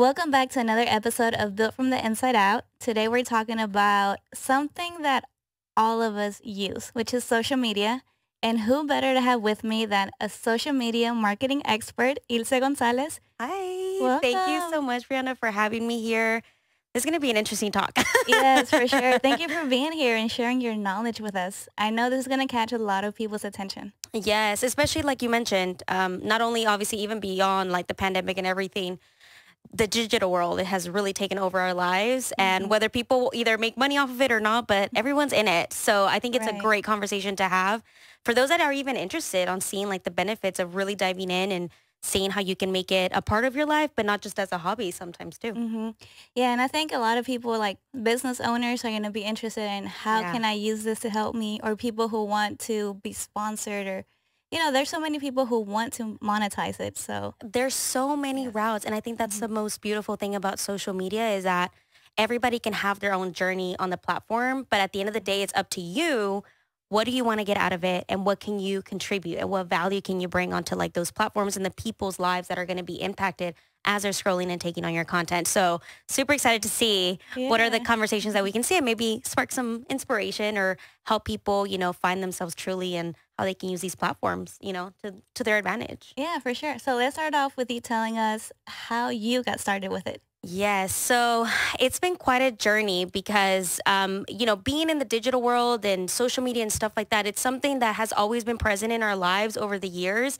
Welcome back to another episode of Built from the Inside Out. Today we're talking about something that all of us use, which is social media. And who better to have with me than a social media marketing expert, Ilse Gonzalez. Hi. Thank you so Welcome. much, Brianna, for having me here. This is going to be an interesting talk. Yes, for sure. Thank you for being here and sharing your knowledge with us. I know this is going to catch a lot of people's attention. Yes, especially like you mentioned, not only obviously even beyond like the pandemic and everything, the digital world, it has really taken over our lives, and whether people will either make money off of it or not, but everyone's in it. So I think it's a Right. great conversation to have for those that are even interested on seeing like the benefits of really diving in and seeing how you can make it a part of your life, but not just as a hobby sometimes too. hmm Yeah, and I think a lot of people, like business owners, are going to be interested in how Yeah. can I use this to help me, or people who want to be sponsored, or there's so many people who want to monetize it. So There's so many yeah. routes, and I think that's hmm the most beautiful thing about social media is that everybody can have their own journey on the platform, but at the end of the day, it's up to you. What do you want to get out of it, and what can you contribute, and what value can you bring onto like those platforms and the people's lives that are going to be impacted as they're scrolling and taking on your content. So super excited to see what are the Yeah. conversations that we can see and maybe spark some inspiration or help people, find themselves truly and how they can use these platforms, to their advantage. Yeah, for sure. So let's start off with you telling us how you got started with it. Yes. So it's been quite a journey because, being in the digital world and social media and stuff like that, it's something that has always been present in our lives over the years.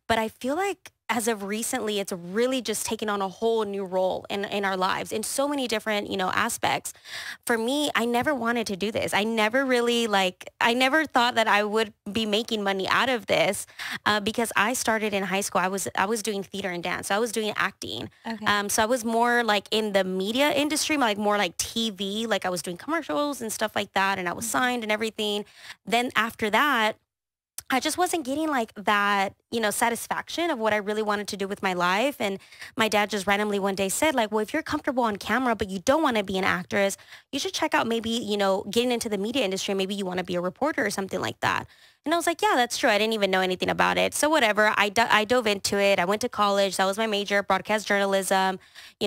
But I feel like as of recently, it's really just taken on a whole new role in our lives in so many different, aspects. For me, I never wanted to do this. I never really I never thought that I would be making money out of this because I started in high school. I was doing theater and dance. So I was doing acting. Okay. So I was more like in the media industry, like more like TV, like I was doing commercials and stuff like that. And I was signed and everything. Then after that, I just wasn't getting like that, satisfaction of what I really wanted to do with my life. And my dad just randomly one day said like, well, if you're comfortable on camera, but you don't want to be an actress, you should check out maybe, getting into the media industry. Maybe you want to be a reporter or something like that. And I was like, yeah, that's true. I didn't even know anything about it. So whatever, I dove into it. I went to college. That was my major, broadcast journalism.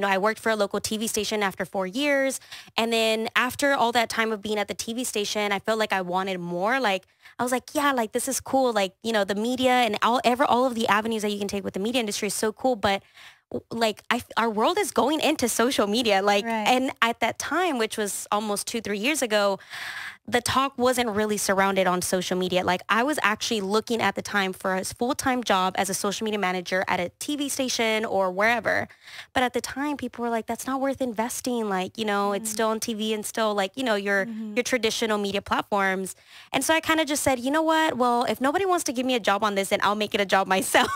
I worked for a local TV station after 4 years. And then after all that time of being at the TV station, I felt like I wanted more. Like, I was like, yeah, like this is cool. Like, the media and all of the avenues that you can take with the media industry is so cool. But like our world is going into social media. Like, Right. and at that time, which was almost 2, 3 years ago, the talk wasn't really surrounded on social media. Like I was actually looking at the time for a full-time job as a social media manager at a TV station or wherever. But at the time people were like, that's not worth investing. Like, it's still on TV and still like, your traditional media platforms. And so I kind of just said, you know what? Well, if nobody wants to give me a job on this, then I'll make it a job myself.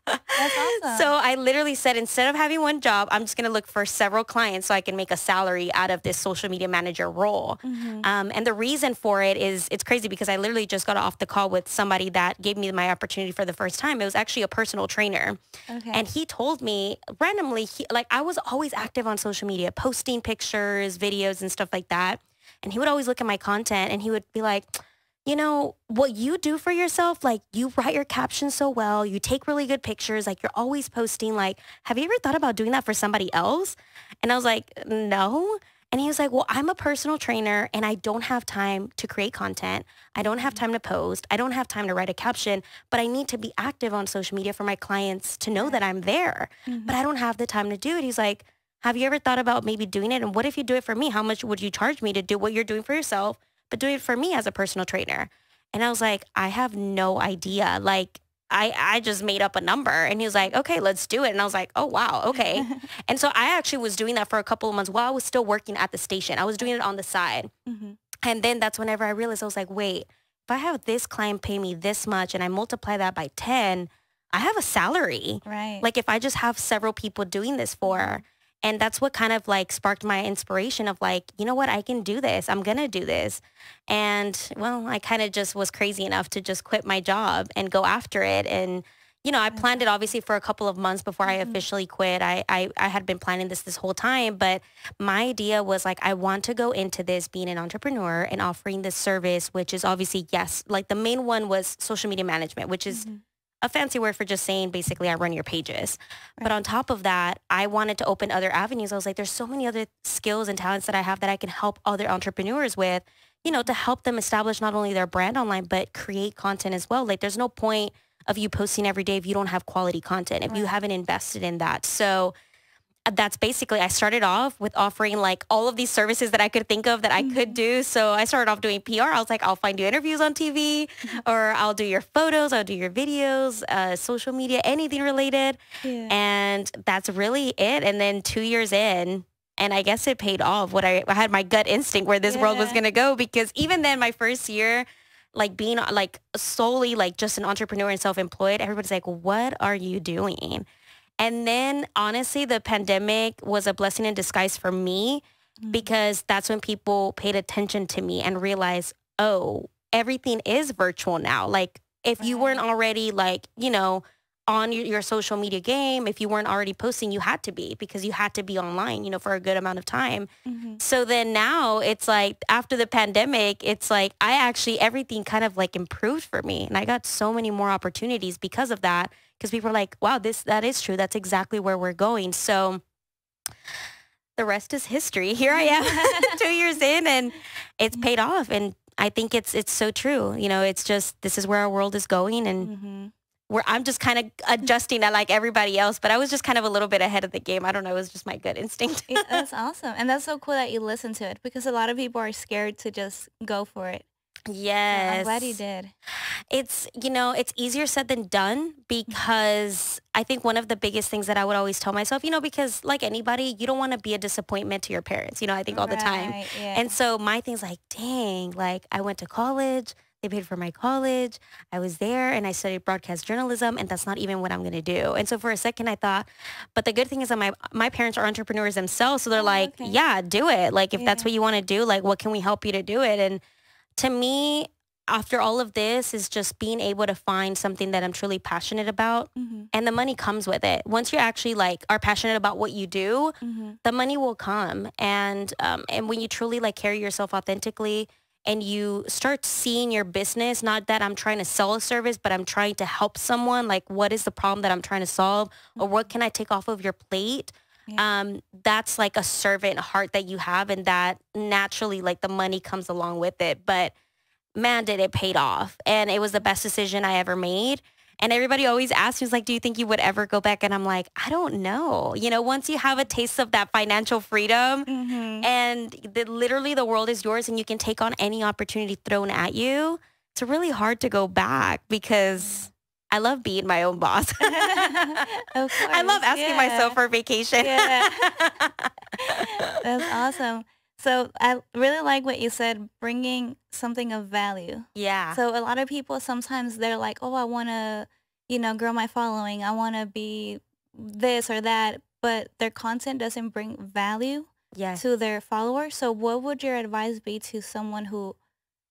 That's awesome. So I literally said, instead of having one job, I'm just going to look for several clients so I can make a salary out of this social media manager role. And the reason for it is it's crazy because I literally just got off the call with somebody that gave me my opportunity for the first time. It was actually a personal trainer. Okay. And he told me randomly, I was always active on social media, posting pictures, videos and stuff like that. And he would always look at my content and he would be like, what you do for yourself, like you write your captions so well, you take really good pictures, like you're always posting, like, have you ever thought about doing that for somebody else? And I was like, no. And he was like, well, I'm a personal trainer and I don't have time to create content. I don't have time to post. I don't have time to write a caption, but I need to be active on social media for my clients to know that I'm there, but I don't have the time to do it. He's like, have you ever thought about maybe doing it? And what if you do it for me? How much would you charge me to do what you're doing for yourself, but do it for me as a personal trainer? And I was like, I have no idea. Like, I just made up a number. And he was like, okay, let's do it. And I was like, oh, wow, okay. And so I actually was doing that for a couple of months while I was still working at the station. I was doing it on the side. hmm And then that's whenever I realized, I was like, wait, if I have this client pay me this much and I multiply that by 10, I have a salary. Right. Like if I just have several people doing this for, and that's what kind of like sparked my inspiration of like, you know what, I can do this. I'm going to do this. And well, I kind of just was crazy enough to just quit my job and go after it. And, I planned it obviously for a couple of months before I officially quit. I had been planning this whole time, but my idea was like, I want to go into this being an entrepreneur and offering this service, which is obviously, yes, like the main one was social media management, which is a fancy word for just saying basically I run your pages. But Right. on top of that, I wanted to open other avenues. I was like, there's so many other skills and talents that I have that I can help other entrepreneurs with, to help them establish not only their brand online, but create content as well. Like there's no point of you posting every day if you don't have quality content, if you Right. haven't invested in that. So that's basically, I started off with offering like all of these services that I could think of that I could Mhm. do. So I started off doing PR. I was like, I'll find you interviews on TV, Mhm. or I'll do your photos, I'll do your videos, social media, anything related. Yeah. And that's really it. And then 2 years in, and I guess it paid off. I had my gut instinct where this world was Yeah. going to go, because even then my first year, like being like solely like just an entrepreneur and self-employed, everybody's like, what are you doing? And then honestly, the pandemic was a blessing in disguise for me, Mhm. because that's when people paid attention to me and realized, oh, everything is virtual now. Like if you weren't Right. already like, on your social media game, if you weren't already posting, you had to be, because you had to be online, for a good amount of time. Mhm. So then now it's like after the pandemic, it's like everything kind of like improved for me. And I got so many more opportunities because of that, because people are like, wow, that is true. That's exactly where we're going. So the rest is history. Here I am 2 years in, and it's paid off. And I think it's so true. It's just, this is where our world is going. And Mhm. where I'm just kind of adjusting to like everybody else, but I was just kind of a little bit ahead of the game. I don't know. It was just my gut instinct. Yeah, that's awesome. And that's so cool that you listen to it because a lot of people are scared to just go for it. So I'm glad you Yes. did. It's easier said than done, Mhm. because I think one of the biggest things that I would always tell myself, because like anybody, you don't want to be a disappointment to your parents, I think all the time. Right. Yeah. And so my thing's like, dang, like I went to college, they paid for my college, I was there and I studied broadcast journalism, and that's not even what I'm going to do. And so for a second I thought, but the good thing is that my parents are entrepreneurs themselves. So they're Oh, like, okay. yeah, do it. Like if that's Yeah. what you want to do, like what can we help you to do it? And to me, after all of this is just being able to find something that I'm truly passionate about, Mhm. and the money comes with it. Once you actually like are passionate about what you do, Mhm. the money will come. And when you truly like carry yourself authentically and you start seeing your business, not that I'm trying to sell a service, but I'm trying to help someone, like what is the problem that I'm trying to solve, or what Mhm. can I take off of your plate? Yeah. That's like a servant heart that you have, and that naturally like the money comes along with it. But man, did it paid off. And it was the best decision I ever made. And everybody always asks me, like, do you think you would ever go back? And I'm like, I don't know. Once you have a taste of that financial freedom, Mhm. and literally the world is yours and you can take on any opportunity thrown at you, it's really hard to go back, because I love being my own boss. Of I love course. asking myself Yeah. for vacation. Yeah. That's awesome. So I really like what you said, bringing something of value. Yeah. So a lot of people sometimes they're like, "Oh, I want to, grow my following. I want to be this or that," but their content doesn't bring value Yes. to their followers. So what would your advice be to someone who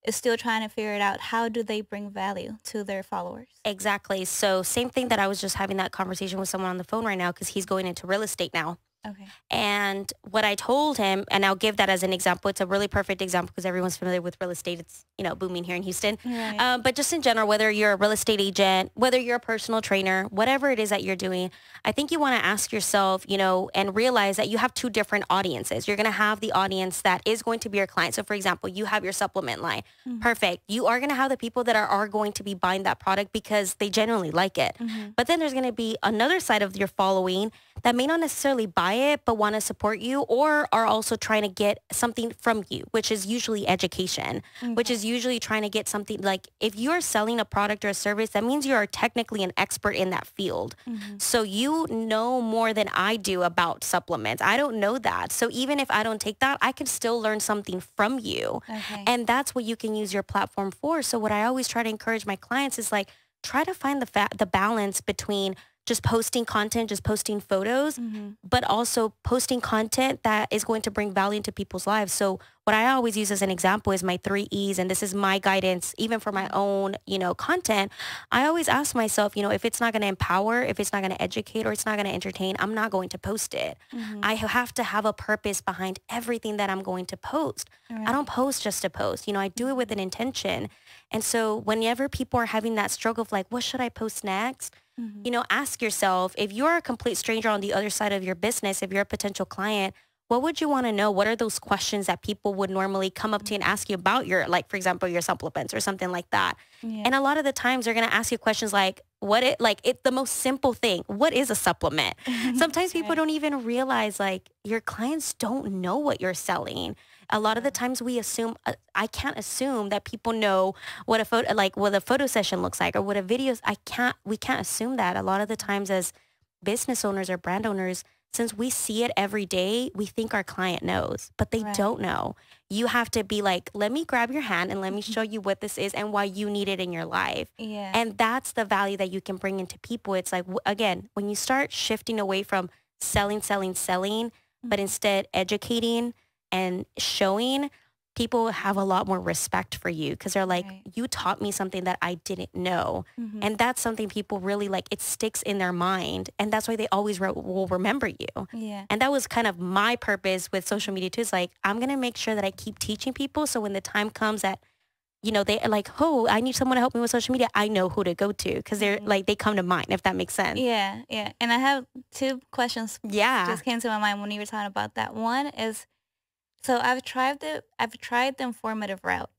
is still trying to figure it out? How do they bring value to their followers? Exactly. So same thing that I was just having that conversation with someone on the phone right now, because he's going into real estate now. Okay. And what I told him, and I'll give that as an example, it's a really perfect example because everyone's familiar with real estate. It's, booming here in Houston. Right. But just in general, whether you're a real estate agent, whether you're a personal trainer, whatever it is that you're doing, I think you want to ask yourself, and realize that you have two different audiences. You're going to have the audience that is going to be your client. So for example, you have your supplement line. Mhm. Perfect. You are going to have the people that are going to be buying that product because they genuinely like it. Mhm. But then there's going to be another side of your following that may not necessarily buy it, but want to support you, or are also trying to get something from you, which is usually education, which Okay. is usually trying to get something like, if you're selling a product or a service, that means you are technically an expert in that field. Mhm. So you know more than I do about supplements. I don't know that. So even if I don't take that, I can still learn something from you. Okay. And that's what you can use your platform for. So what I always try to encourage my clients is like, try to find the balance between just posting content, just posting photos, but also posting content that is going to bring value into people's lives. So what I always use as an example is my 3 E's, and this is my guidance, even for my own, content. I always ask myself, if it's not going to empower, if it's not going to educate, or it's not going to entertain, I'm not going to post it. I have to have a purpose behind everything that I'm going to post. I don't post just to post. I do it with an intention. And so whenever people are having that struggle of like, what should I post next? Ask yourself, if you're a complete stranger on the other side of your business, if you're a potential client, what would you want to know? What are those questions that people would normally come up to you and ask you about your, like, for example, your supplements or something like that? And a lot of the times they're going to ask you questions like, it's the most simple thing. What is a supplement? Sometimes people don't even realize, like, your clients don't know what you're selling. A lot of the times we assume, I can't assume that people know what a photo session looks like or what a video, we can't assume that. A lot of the times as business owners or brand owners, since we see it every day, we think our client knows, but they don't know. You have to be like, let me grab your hand and let me show you what this is and why you need it in your life. And that's the value that you can bring into people. It's like, again, when you start shifting away from selling, but instead educating and showing, people have a lot more respect for you because they're like, you taught me something that I didn't know. And that's something people really like, it sticks in their mind. And that's why they always will remember you. And that was kind of my purpose with social media too. It's like, I'm going to make sure that I keep teaching people. So when the time comes that, they are like, oh, I need someone to help me with social media, I know who to go to because they're like, they come to mind, if that makes sense. Yeah. And I have 2 questions. Just came to my mind when you were talking about that. One is, so I've tried the informative route.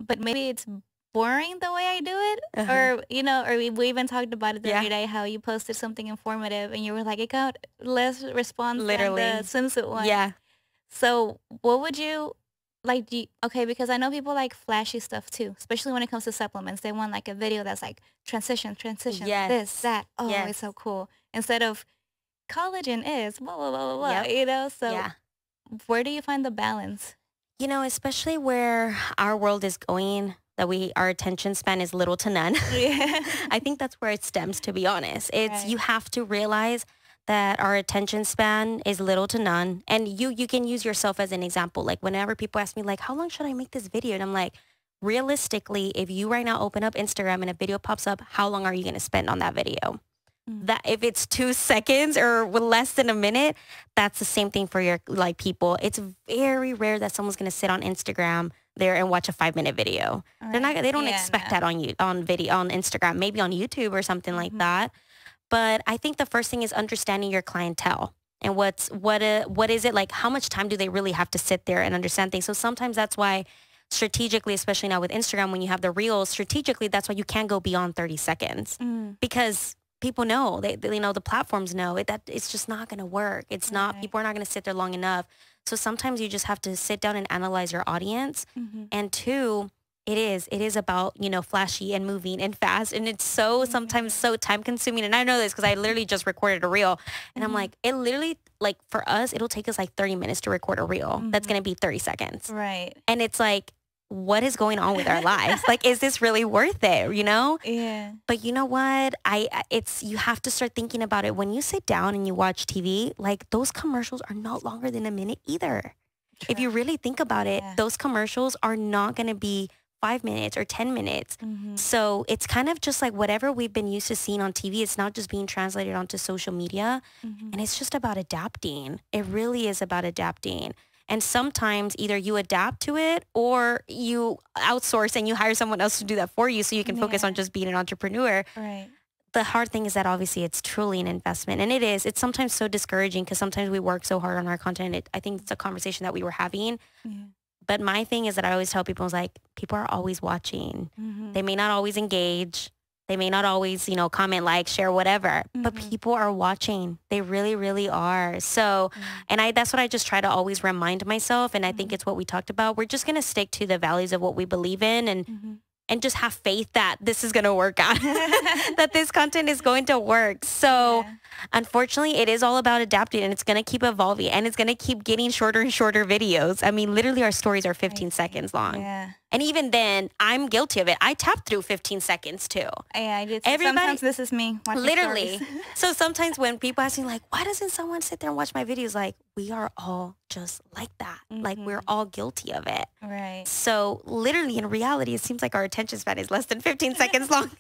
But maybe it's boring the way I do it. Or, we even talked about it the other day, how you posted something informative and you were like, it got less response than the swimsuit one. So what would you, like, because I know people like flashy stuff too, especially when it comes to supplements. They want like a video that's like transition, this, that. Oh, it's so cool. Instead of collagen is blah, blah, blah, blah, blah, So where do you find the balance? Especially where our world is going, that our attention span is little to none. I think that's where it stems, to be honest. You have to realize that our attention span is little to none. And you can use yourself as an example. Like whenever people ask me like, how long should I make this video? And I'm like, realistically, if you right now open up Instagram and a video pops up, how long are you going to spend on that video? That if it's 2 seconds or less than a minute, that's the same thing for your people. It's very rare that someone's going to sit on Instagram there and watch a 5-minute video. They don't expect that on video, on Instagram, maybe on YouTube or something like that. But I think the first thing is understanding your clientele and what is it like, how much time do they really have to sit there and understand things? So sometimes that's why strategically, especially now with Instagram, when you have the reels, strategically, that's why you can't go beyond 30 seconds because people know, they the platforms know that it's just not going to work. It's not, people are not going to sit there long enough. So sometimes you just have to sit down and analyze your audience. And 2, it is about, flashy and moving and fast. And it's sometimes so time consuming. And I know this because I literally just recorded a reel and I'm like, it literally, like for us, it'll take us like 30 minutes to record a reel. That's going to be 30 seconds. And it's like, what is going on with our lives? Like, is this really worth it, But you know what? You have to start thinking about it. When you sit down and you watch TV, like those commercials are not longer than a minute either. If you really think about it, those commercials are not going to be 5 minutes or 10 minutes. So it's kind of just like whatever we've been used to seeing on TV, it's not just being translated onto social media. And it's just about adapting. It really is about adapting. And sometimes either you adapt to it or you outsource and you hire someone else to do that for you so you can focus on just being an entrepreneur. The hard thing is that obviously it's truly an investment. And it's sometimes so discouraging because sometimes we work so hard on our content. I think it's a conversation that we were having. But my thing is that I always tell people, is like, people are always watching. They may not always engage. They may not always, comment, like, share, whatever, but people are watching. They really, really are. So, and that's what I just try to always remind myself. And I think it's what we talked about. We're just going to stick to the values of what we believe in and just have faith that this is going to work out, that this content is going to work. So unfortunately, it is all about adapting and it's going to keep evolving and it's going to keep getting shorter and shorter videos. I mean, literally our stories are 15 seconds long. And even then, I'm guilty of it. I tap through 15 seconds too. Yeah, I did. Everybody- Sometimes this is me watching Literally. stories. So sometimes when people ask me like, why doesn't someone sit there and watch my videos? Like, we are all just like that. Like, we're all guilty of it. Right. So literally in reality, it seems like our attention span is less than 15 seconds long,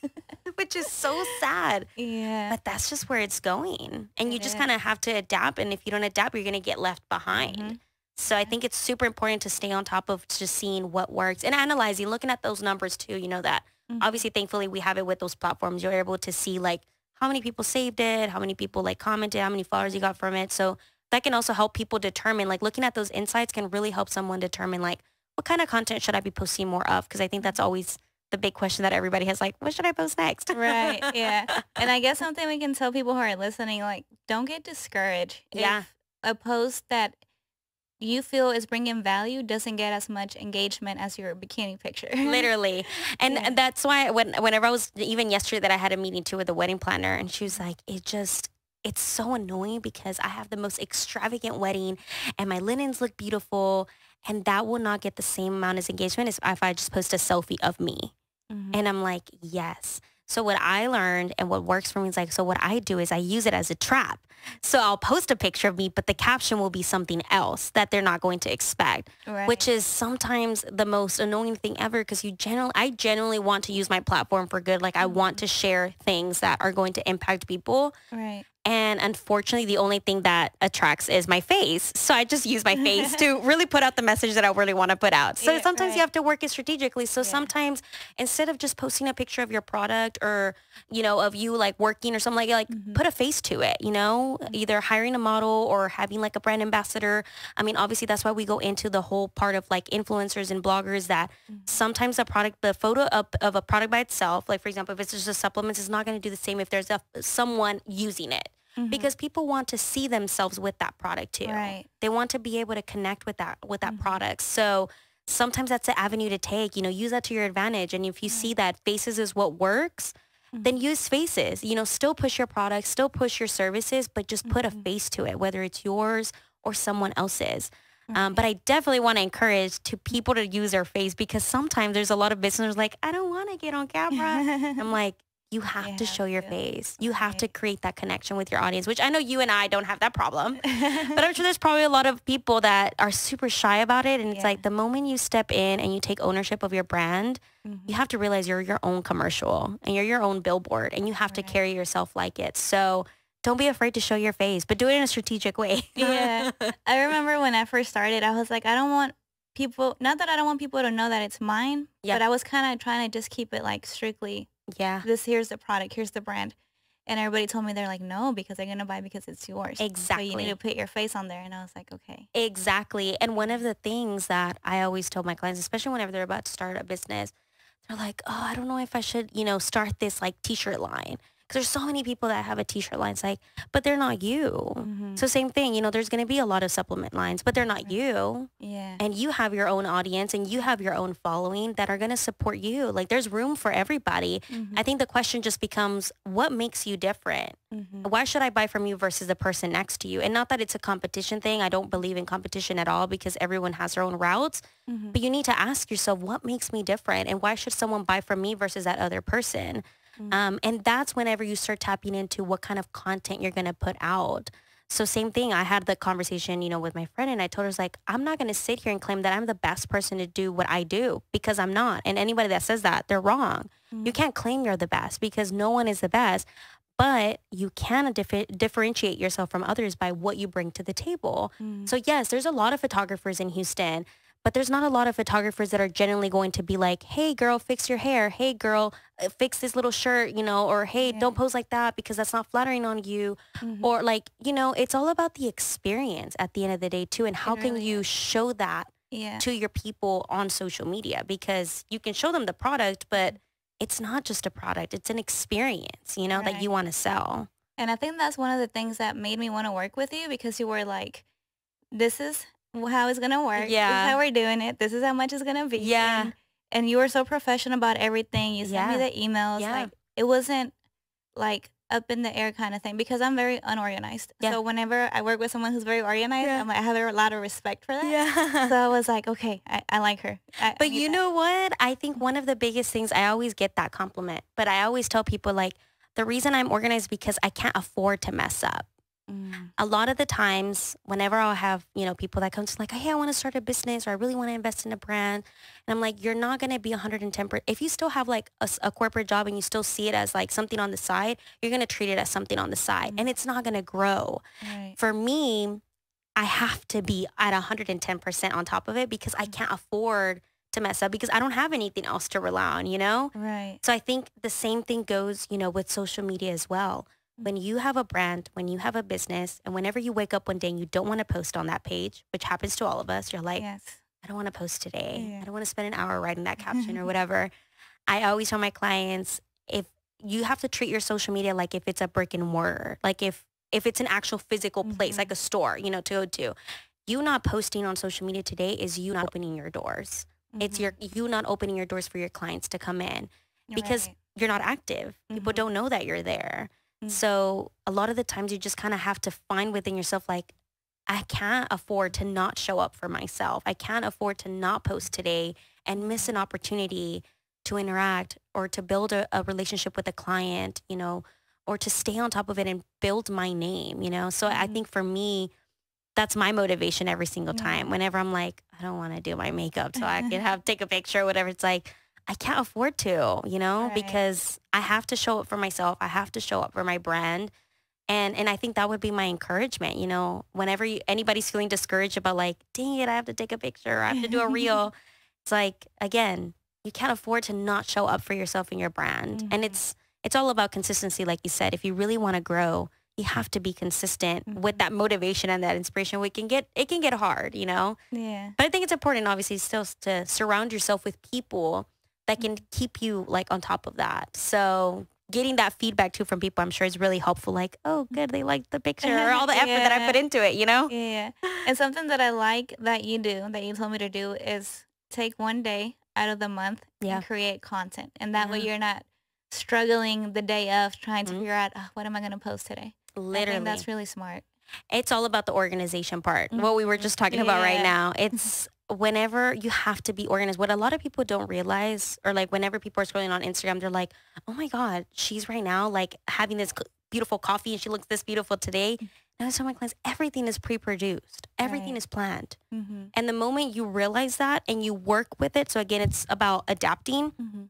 which is so sad. Yeah. But that's just where it's going. And you It just is. kind of have to adapt. And if you don't adapt, you're going to get left behind. So I think it's super important to stay on top of just seeing what works and analyzing, looking at those numbers too. You know that obviously, thankfully, we have it with those platforms. You're able to see like how many people saved it, how many people like commented, how many followers you got from it. So that can also help people determine, like looking at those insights can really help someone determine like what kind of content should I be posting more of? Because I think that's always the big question that everybody has, like, what should I post next? Right. Yeah. And I guess something we can tell people who are listening, like, don't get discouraged. Yeah. If a post that you feel is bringing value doesn't get as much engagement as your bikini picture. Literally. And Yeah. that's why whenever I was, even yesterday that I had a meeting too with a wedding planner, and she was like, it's so annoying because I have the most extravagant wedding and my linens look beautiful, and that will not get the same amount as engagement as if I just post a selfie of me. And I'm like, yes. So what I learned and what works for me is like, so what I do is I use it as a trap. So I'll post a picture of me, but the caption will be something else that they're not going to expect, Right. which is sometimes the most annoying thing ever, because I genuinely want to use my platform for good. Like I want to share things that are going to impact people. Right. And unfortunately, the only thing that attracts is my face. So I just use my face to really put out the message that I really want to put out. So Yeah, sometimes right. you have to work it strategically. So sometimes instead of just posting a picture of your product or, you know, of you like working or something like put a face to it, you know, either hiring a model or having like a brand ambassador. I mean, obviously that's why we go into the whole part of like influencers and bloggers that sometimes the photo of a product by itself, like for example, if it's just a supplements, is not going to do the same if there's someone using it. Because people want to see themselves with that product too. Right. They want to be able to connect with that product. So sometimes that's the avenue to take, you know, use that to your advantage. And if you see that faces is what works, then use faces, you know, still push your products, still push your services, but just put a face to it, whether it's yours or someone else's. But I definitely want to encourage people to use their face, because sometimes there's a lot of businesses like, I don't want to get on camera. I'm like, you have to show your face. You have to create that connection with your audience, which I know you and I don't have that problem. But I'm sure there's probably a lot of people that are super shy about it. And it's like the moment you step in and you take ownership of your brand, you have to realize you're your own commercial and you're your own billboard, and you have to carry yourself like it. So don't be afraid to show your face, but do it in a strategic way. Yeah. I remember when I first started, I was like, I don't want people, not that I don't want people to know that it's mine, but I was kind of trying to just keep it like strictly, here's the product, here's the brand. And everybody told me, they're like, no, because they're going to buy because it's yours. Exactly. So you need to put your face on there. And I was like, okay. Exactly. And one of the things that I always tell my clients, especially whenever they're about to start a business, they're like, oh, I don't know if I should, you know, start this like t-shirt line. Because there's so many people that have a t-shirt line. It's like, but they're not you. So same thing, you know, there's going to be a lot of supplement lines, but they're not you. Yeah. And you have your own audience and you have your own following that are going to support you. Like there's room for everybody. I think the question just becomes, what makes you different? Why should I buy from you versus the person next to you? And not that it's a competition thing. I don't believe in competition at all, because everyone has their own routes. But you need to ask yourself, what makes me different? And why should someone buy from me versus that other person? And that's whenever you start tapping into what kind of content you're going to put out. So same thing, I had the conversation, you know, with my friend, and I told her, like, I'm not going to sit here and claim that I'm the best person to do what I do, because I'm not. And anybody that says that, they're wrong. You can't claim you're the best, because no one is the best. But you can differentiate yourself from others by what you bring to the table. So yes, there's a lot of photographers in Houston, but there's not a lot of photographers that are generally going to be like, hey girl, fix your hair. Hey girl, fix this little shirt, you know, or hey, don't pose like that because that's not flattering on you. Or like, you know, it's all about the experience at the end of the day too. And how can you show that to your people on social media? Because you can show them the product, but it's not just a product. It's an experience, you know, that you want to sell. And I think that's one of the things that made me want to work with you, because you were like, this is how it's going to work. This is how we're doing it. This is how much it's going to be. Yeah. And you were so professional about everything. You sent me the emails. Like, it wasn't like up in the air kind of thing because I'm very unorganized. Yeah. So whenever I work with someone who's very organized, Yeah. I'm like, I have a lot of respect for that. Yeah. So I was like, okay, I like her. I But need you that. know what? I think one of the biggest things, I always get that compliment, but I always tell people like, the reason I'm organized because I can't afford to mess up. Mm, A lot of the times, whenever I'll have, people that come to like, hey, I want to start a business or I really want to invest in a brand. And I'm like, you're not going to be 110%. If you still have like a corporate job and you still see it as like something on the side, you're going to treat it as something on the side and it's not going to grow. right. For me, I have to be at 110% on top of it because I can't afford to mess up because I don't have anything else to rely on, Right. So I think the same thing goes, with social media as well. When you have a brand, when you have a business, and whenever you wake up one day and you don't want to post on that page, which happens to all of us, you're like, Yes. I don't want to post today. Yeah. I don't want to spend an hour writing that caption or whatever. I always tell my clients, if you have to treat your social media like if it's a brick and mortar, like if it's an actual physical place, like a store, to go to, you not posting on social media today is you not opening your doors. It's you not opening your doors for your clients to come in because Right. you're not active. People don't know that you're there. So a lot of the times you just kind of have to find within yourself, like, I can't afford to not show up for myself. I can't afford to not post today and miss an opportunity to interact or to build a relationship with a client, or to stay on top of it and build my name, So I think for me, that's my motivation every single time. Whenever I'm like, I don't want to do my makeup so I can take a picture or whatever. It's like, I can't afford to, Right. because I have to show up for myself. I have to show up for my brand. And I think that would be my encouragement, whenever anybody's feeling discouraged about like, dang it, I have to take a picture, or I have to do a reel. It's like, again, you can't afford to not show up for yourself and your brand. And it's all about consistency. Like you said, if you really want to grow, you have to be consistent with that motivation and that inspiration. It can get hard, Yeah. But I think it's important, obviously, still to surround yourself with people that can keep you like on top of that. So getting that feedback too from people, I'm sure is really helpful. Like, oh, good, they liked the picture or all the effort that I put into it, Yeah. And something that I like that you do, that you told me to do, is take one day out of the month Yeah. and create content. And that way Yeah. you're not struggling the day of trying to figure out, what am I going to post today? I Literally. think that's really smart. It's all about the organization part. What we were just talking about right Yeah. now. It's whenever you have to be organized. What a lot of people don't realize, or like whenever people are scrolling on Instagram, they're like, oh my God, she's right now like having this beautiful coffee and she looks this beautiful today. And I tell my clients, everything is pre-produced. Everything Right. is planned. Mm-hmm. And the moment you realize that and you work with it, so again, it's about adapting. Mm-hmm.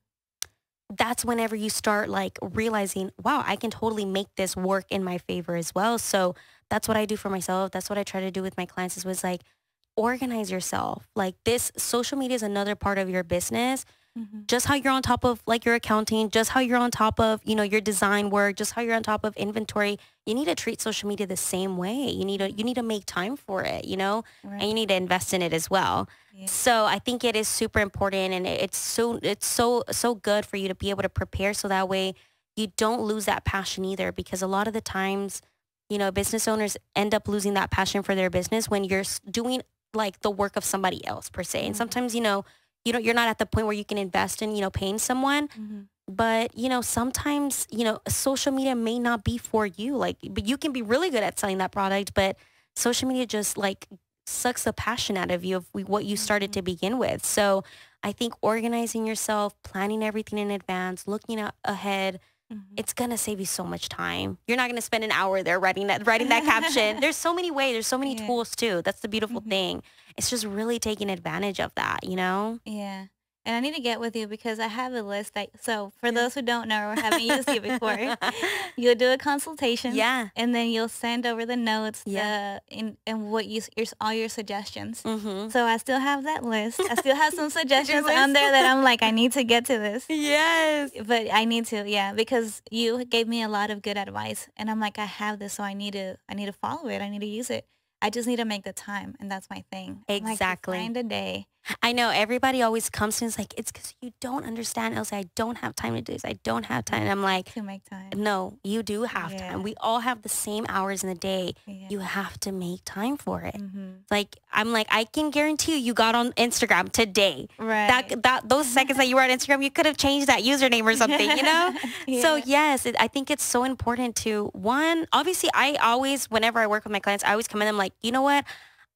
That's whenever you start like realizing, wow, I can totally make this work in my favor as well. So that's what I do for myself. That's what I try to do with my clients is was like, organize yourself. Like this social media is another part of your business. Mm-hmm. Just how you're on top of like your accounting, just how you're on top of, your design work, just how you're on top of inventory. You need to treat social media the same way. You need to make time for it, and Right. you need to invest in it as well. Yeah. So I think it is super important, and it's so good for you to be able to prepare so that way you don't lose that passion either, because a lot of the times, business owners end up losing that passion for their business when you're doing like the work of somebody else per se. And sometimes, you're not at the point where you can invest in, paying someone. Mm-hmm. But, sometimes, social media may not be for you. Like, but you can be really good at selling that product, but social media just like sucks the passion out of you of what you started to begin with. So I think organizing yourself, planning everything in advance, looking ahead, it's going to save you so much time. You're not going to spend an hour there writing that caption. There's so many ways. There's so many tools too. That's the beautiful thing. It's just really taking advantage of that, Yeah. And I need to get with you because I have a list so for those who don't know or haven't used it before, you'll do a consultation. Yeah. And then you'll send over the notes, Yeah. and what all your suggestions. Mm-hmm. So I still have that list. I still have some suggestions on there that I'm like, I need to get to this. Yes. But I need to, because you gave me a lot of good advice, and I'm like, I have this, so I need to follow it. I need to use it. I just need to make the time, and that's my thing. I'm like, to Exactly. find a day. I know everybody always comes to me and is like, it's because you don't understand, Ilse. I don't have time to do this. I don't have time. And I'm like, To make time. no, you do have Yeah. time. We all have the same hours in the day. Yeah. You have to make time for it. Mm-hmm. Like, I'm like, I can guarantee you got on Instagram today. Right. Those seconds that you were on Instagram, you could have changed that username or something, you know? Yeah. So yes, I think it's so important to, one, obviously I always, whenever I work with my clients, I always commend them like, you know what?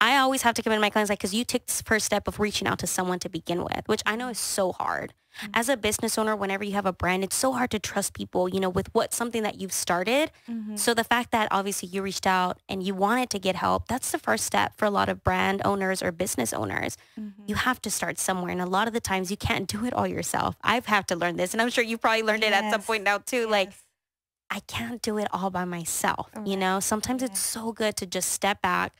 I always have to commend my clients like, because you took this first step of reaching out to someone to begin with, which I know is so hard. Mm-hmm. As a business owner, whenever you have a brand, it's so hard to trust people, you know, with something that you've started. Mm-hmm. So the fact that obviously you reached out and you wanted to get help, that's the first step for a lot of brand owners or business owners. Mm-hmm. You have to start somewhere. And a lot of the times you can't do it all yourself. I've had to learn this. And I'm sure you probably learned it at some point now too. Yes. Like, I can't do it all by myself. You know, sometimes it's so good to just step back.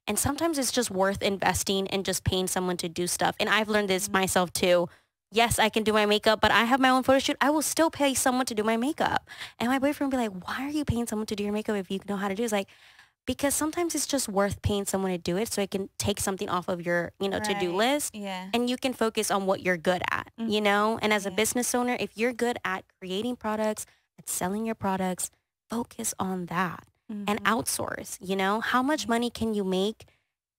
And sometimes it's just worth investing and just paying someone to do stuff. And I've learned this myself too. Yes, I can do my makeup, but I have my own photo shoot. I will still pay someone to do my makeup. And my boyfriend will be like, why are you paying someone to do your makeup if you know how to do it? It's like, because sometimes it's just worth paying someone to do it so it can take something off of your, you know, to-do list. Yeah. And you can focus on what you're good at, you know? And as a business owner, if you're good at creating products, at selling your products, focus on that and outsource, you know? How much money can you make?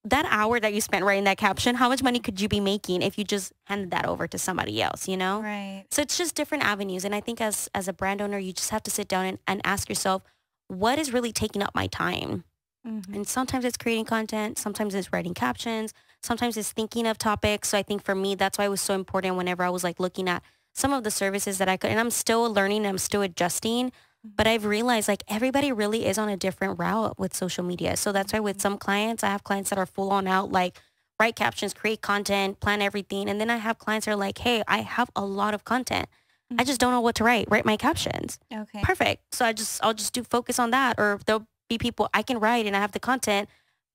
That hour that you spent writing that caption, how much money could you be making if you just handed that over to somebody else, you know? Right. So it's just different avenues. And I think as a brand owner, you just have to sit down and ask yourself, what is really taking up my time? Mm-hmm. And sometimes it's creating content. Sometimes it's writing captions. Sometimes it's thinking of topics. So I think for me, that's why it was so important whenever I was like looking at some of the services that I could, and I'm still learning, I'm still adjusting. But I've realized like everybody really is on a different route with social media. So that's why with some clients, I have clients that are full on out, like write captions, create content, plan everything. And then I have clients that are like, hey, I have a lot of content. I just don't know what to write my captions. Okay. Perfect. So I'll just do focus on that. Or there'll be people I can write and I have the content,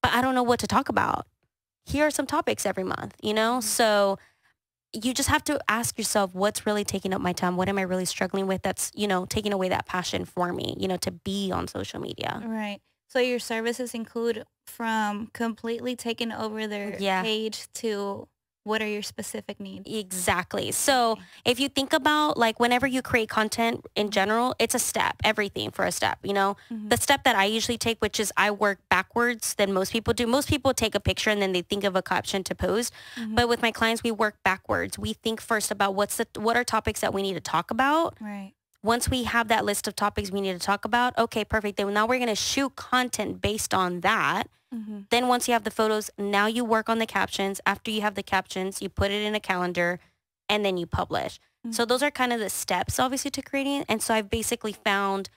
but I don't know what to talk about. Here are some topics every month, you know? So you just have to ask yourself, what's really taking up my time? What am I really struggling with that's, you know, taking away that passion for me, you know, to be on social media? Right. So your services include from completely taking over their page to what are your specific needs? Exactly. So if you think about like whenever you create content in general, it's a step, everything for a step, you know, the step that I usually take, which is I work backwards than most people do. Most people take a picture and then they think of a caption to post. But with my clients, we work backwards. We think first about what are topics that we need to talk about. Right. Once we have that list of topics we need to talk about, okay, perfect. Then now we're going to shoot content based on that. Then once you have the photos, now you work on the captions. After you have the captions, you put it in a calendar and then you publish. So those are kind of the steps, obviously, to creating. And so I've basically found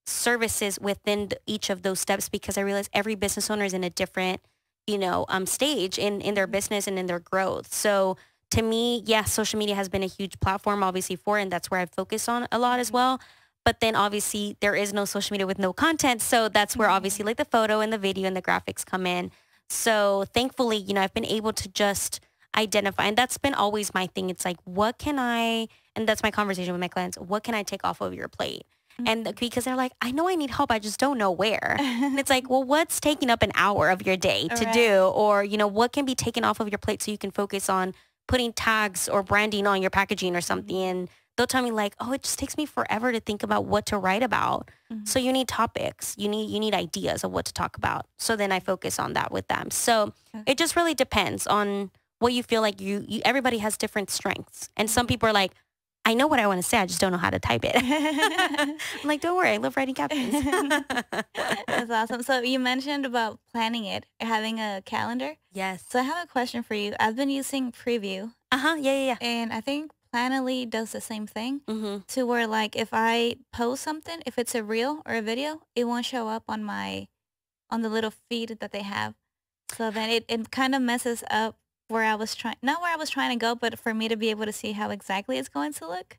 services within each of those steps because I realize every business owner is in a different, you know, stage in their business and in their growth. So to me, yes, social media has been a huge platform, obviously, and that's where I focus on a lot as well. But then obviously there is no social media with no content. So that's where obviously like the photo and the video and the graphics come in. So thankfully, you know, I've been able to just identify, and that's been always my thing. It's like, and that's my conversation with my clients. What can I take off of your plate? And because they're like, I know I need help. I just don't know where. And it's like, well, what's taking up an hour of your day to do? Or, you know, what can be taken off of your plate so you can focus on putting tags or branding on your packaging or something. And they'll tell me like, oh, it just takes me forever to think about what to write about. So you need topics, you need ideas of what to talk about. So then I focus on that with them. So it just really depends on what you feel like you everybody has different strengths. And some people are like, I know what I want to say, I just don't know how to type it. I'm like, don't worry, I love writing captions. That's awesome. So you mentioned about planning it, having a calendar. Yes. So I have a question for you. I've been using Preview. Yeah. And I think Planoly does the same thing Mm-hmm. to where like if I post something, if it's a reel or a video, it won't show up on the little feed that they have. So then it kind of messes up not where I was trying to go, but for me to be able to see how exactly it's going to look.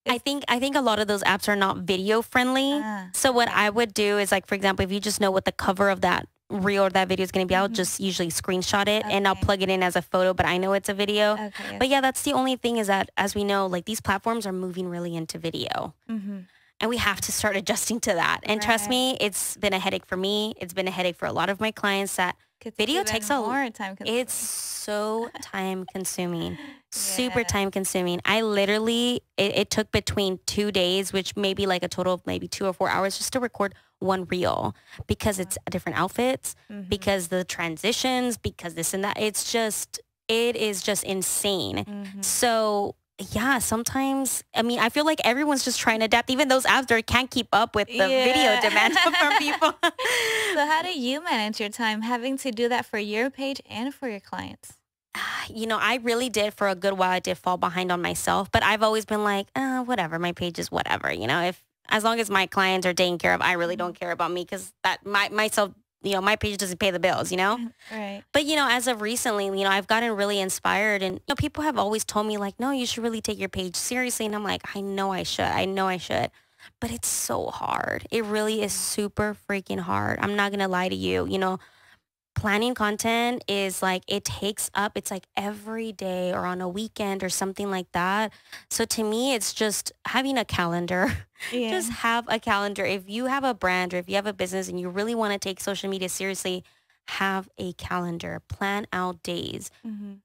I think a lot of those apps are not video friendly. So what I would do is like, for example, if you just know what the cover of that reel or that video is going to be, I'll just usually screenshot it and I'll plug it in as a photo, but I know it's a video. But yeah, that's the only thing is that as we know, like these platforms are moving really into video. And we have to start adjusting to that. And trust me, it's been a headache for me. It's been a headache for a lot of my clients that Video takes a more time consuming. It's so time consuming, super Yeah. time consuming. I literally, it took between 2 days, which may be like a total of maybe 2 or 4 hours just to record one reel because it's different outfits, because the transitions, because this and that. It is just insane. So yeah, sometimes, I mean, I feel like everyone's just trying to adapt. Even those apps that can't keep up with the video demand from people. So how do you manage your time having to do that for your page and for your clients? You know, I really did for a good while. I did fall behind on myself, but I've always been like, whatever, my page is whatever. You know, if as long as my clients are taken care of, I really don't care about me because that myself, you know, my page doesn't pay the bills, you know? Right. But, you know, as of recently, you know, I've gotten really inspired and, you know, people have always told me like, no, you should really take your page seriously. And I'm like, I know I should. I know I should. But it's so hard. It really is super freaking hard. I'm not going to lie to you. You know, planning content is like, it takes up, it's like every day or on a weekend or something like that. So to me, it's just having a calendar. Yeah. Just have a calendar. If you have a brand or if you have a business and you really want to take social media seriously, have a calendar, plan out days.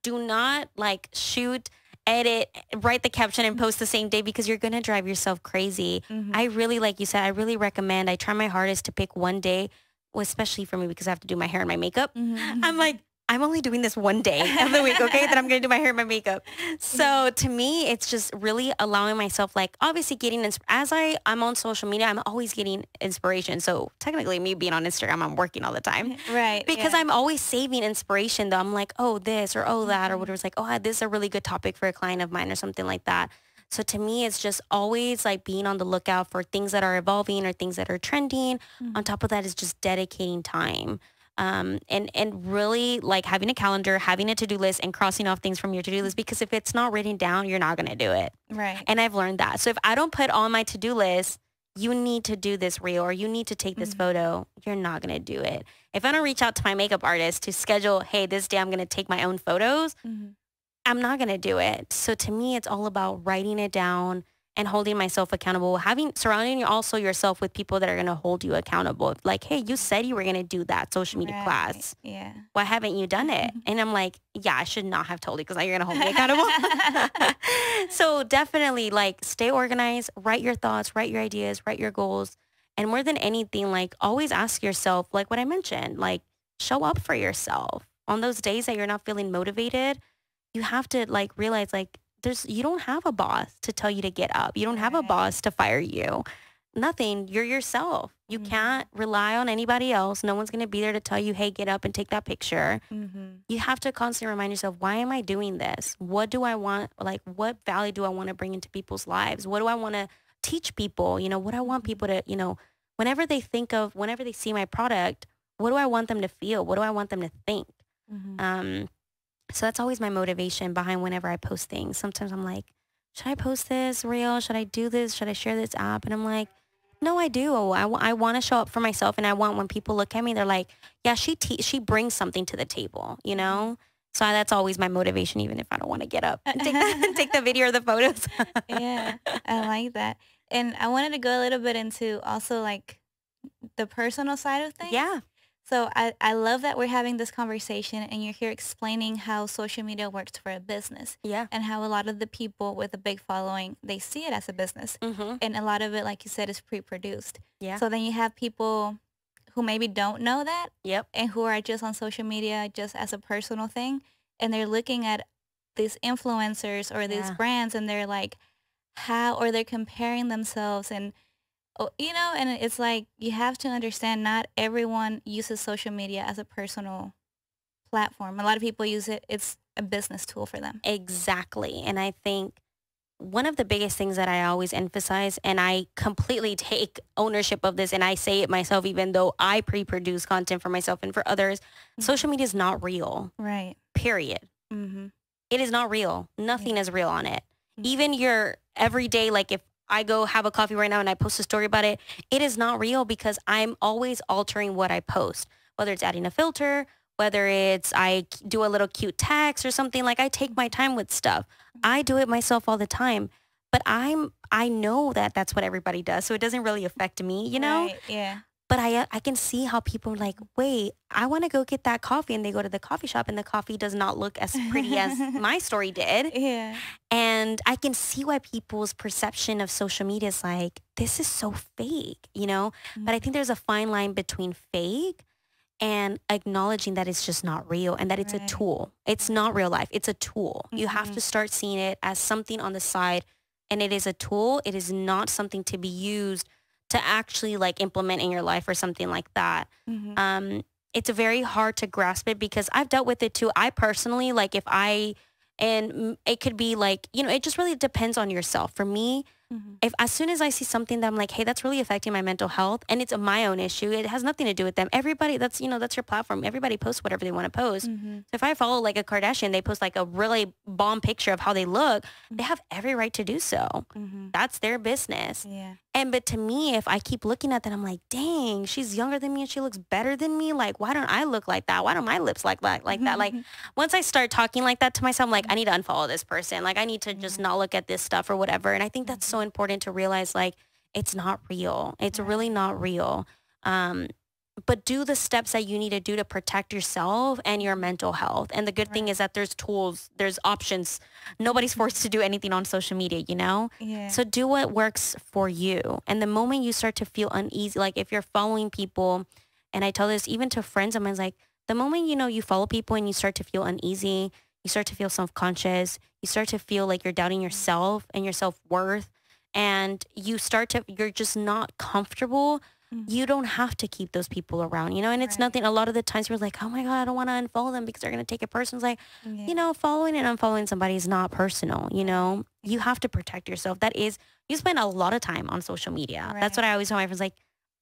Do not like shoot, edit, write the caption and post the same day because you're going to drive yourself crazy. I really, like you said, I really recommend, I try my hardest to pick one day, well, especially for me because I have to do my hair and my makeup. I'm like, I'm only doing this one day of the week, okay? Then I'm going to do my hair and my makeup. So to me, it's just really allowing myself, like, obviously getting, as I'm on social media, I'm always getting inspiration. So technically me being on Instagram, I'm working all the time. Right. Because I'm always saving inspiration though. I'm like, oh, this or oh, that or whatever. It's like, oh, this is a really good topic for a client of mine or something like that. So to me, it's just always like being on the lookout for things that are evolving or things that are trending. On top of that is just dedicating time. And really like having a calendar, having a to-do list and crossing off things from your to-do list, because if it's not written down, you're not going to do it. Right. And I've learned that. So if I don't put on my to-do list, you need to do this reel or you need to take this photo, you're not going to do it. If I don't reach out to my makeup artist to schedule, hey, this day I'm going to take my own photos, I'm not going to do it. So to me, it's all about writing it down and holding myself accountable, surrounding yourself with people that are going to hold you accountable. Like, hey, you said you were going to do that social media class. Yeah. Why haven't you done it? And I'm like, yeah, I should not have told you because now you're going to hold me accountable. So definitely like stay organized, write your thoughts, write your ideas, write your goals. And more than anything, like always ask yourself, like what I mentioned, like show up for yourself on those days that you're not feeling motivated. You have to like realize like, you don't have a boss to tell you to get up. You don't have a boss to fire you. Nothing. You're yourself. You can't rely on anybody else. No one's going to be there to tell you, hey, get up and take that picture. You have to constantly remind yourself, why am I doing this? What do I want? Like, what value do I want to bring into people's lives? What do I want to teach people? You know, what I want people to, you know, whenever they see my product, what do I want them to feel? What do I want them to think? So that's always my motivation behind whenever I post things. Sometimes I'm like, should I post this reel? Should I do this? Should I share this app? And I'm like, no, I do. I want to show up for myself. And I want when people look at me, they're like, yeah, she brings something to the table, you know? So that's always my motivation, even if I don't want to get up and take the video or the photos. Yeah, I like that. And I wanted to go a little bit into also like the personal side of things. Yeah. So I love that we're having this conversation and you're here explaining how social media works for a business. Yeah. And how a lot of the people with a big following, they see it as a business. And a lot of it, like you said, is pre-produced. Yeah. So then you have people who maybe don't know that. Yep. And who are just on social media just as a personal thing. And they're looking at these influencers or these brands and they're like, or they're comparing themselves and, you know, and it's like you have to understand not everyone uses social media as a personal platform. A lot of people use it. It's a business tool for them. Exactly. And I think one of the biggest things that I always emphasize, and I completely take ownership of this, and I say it myself, even though I pre-produce content for myself and for others, social media is not real. Right. Period. It is not real. Nothing is real on it. Even your everyday, like if I go have a coffee right now and I post a story about it, it is not real because I'm always altering what I post, whether it's adding a filter, whether it's I do a little cute text or something. Like I take my time with stuff. I do it myself all the time, but I know that that's what everybody does. So it doesn't really affect me, you know? Right, yeah. But I can see how people are like, wait, I want to go get that coffee. And they go to the coffee shop and the coffee does not look as pretty as my story did. Yeah. And I can see why people's perception of social media is like, this is so fake, you know? But I think there's a fine line between fake and acknowledging that it's just not real and that it's a Right. tool. It's not real life. It's a tool. You have Mhm. to start seeing it as something on the side, and it is a tool. It is not something to be used to actually like implement in your life or something like that. Mhm. It's very hard to grasp it because I've dealt with it too. I personally, like it could be like, you know, it just really depends on yourself. For me, Mhm. if as soon as I see something that I'm like, hey, that's really affecting my mental health and it's my own issue, it has nothing to do with them. Everybody, that's, you know, that's your platform. Everybody posts whatever they want to post. Mhm. So if I follow like a Kardashian, they post like a really bomb picture of how they look, they have every right to do so. Mhm. That's their business. Yeah. But to me, if I keep looking at that, I'm like, dang, she's younger than me and she looks better than me. Like, why don't I look like that? Why don't my lips like that? Like that? Like, once I start talking like that to myself, I'm like, I need to unfollow this person. Like, I need to just not look at this stuff or whatever. And I think that's so important to realize, like, it's not real. It's really not real. But do the steps that you need to do to protect yourself and your mental health. And the good thing is that there's tools, there's options. Nobody's forced to do anything on social media, you know? Yeah. So do what works for you. And the moment you start to feel uneasy, like if you're following people, and I tell this even to friends, I'm like, the moment, you know, you follow people and you start to feel uneasy, you start to feel self-conscious, you start to feel like you're doubting yourself and your self-worth, and you're just not comfortable, you don't have to keep those people around, you know? And it's nothing, a lot of the times we're like, oh my God, I don't want to unfollow them because they're going to take it personal. It's like, Yeah. you know, following and unfollowing somebody is not personal, you know? You have to protect yourself. You spend a lot of time on social media. That's what I always tell my friends, like,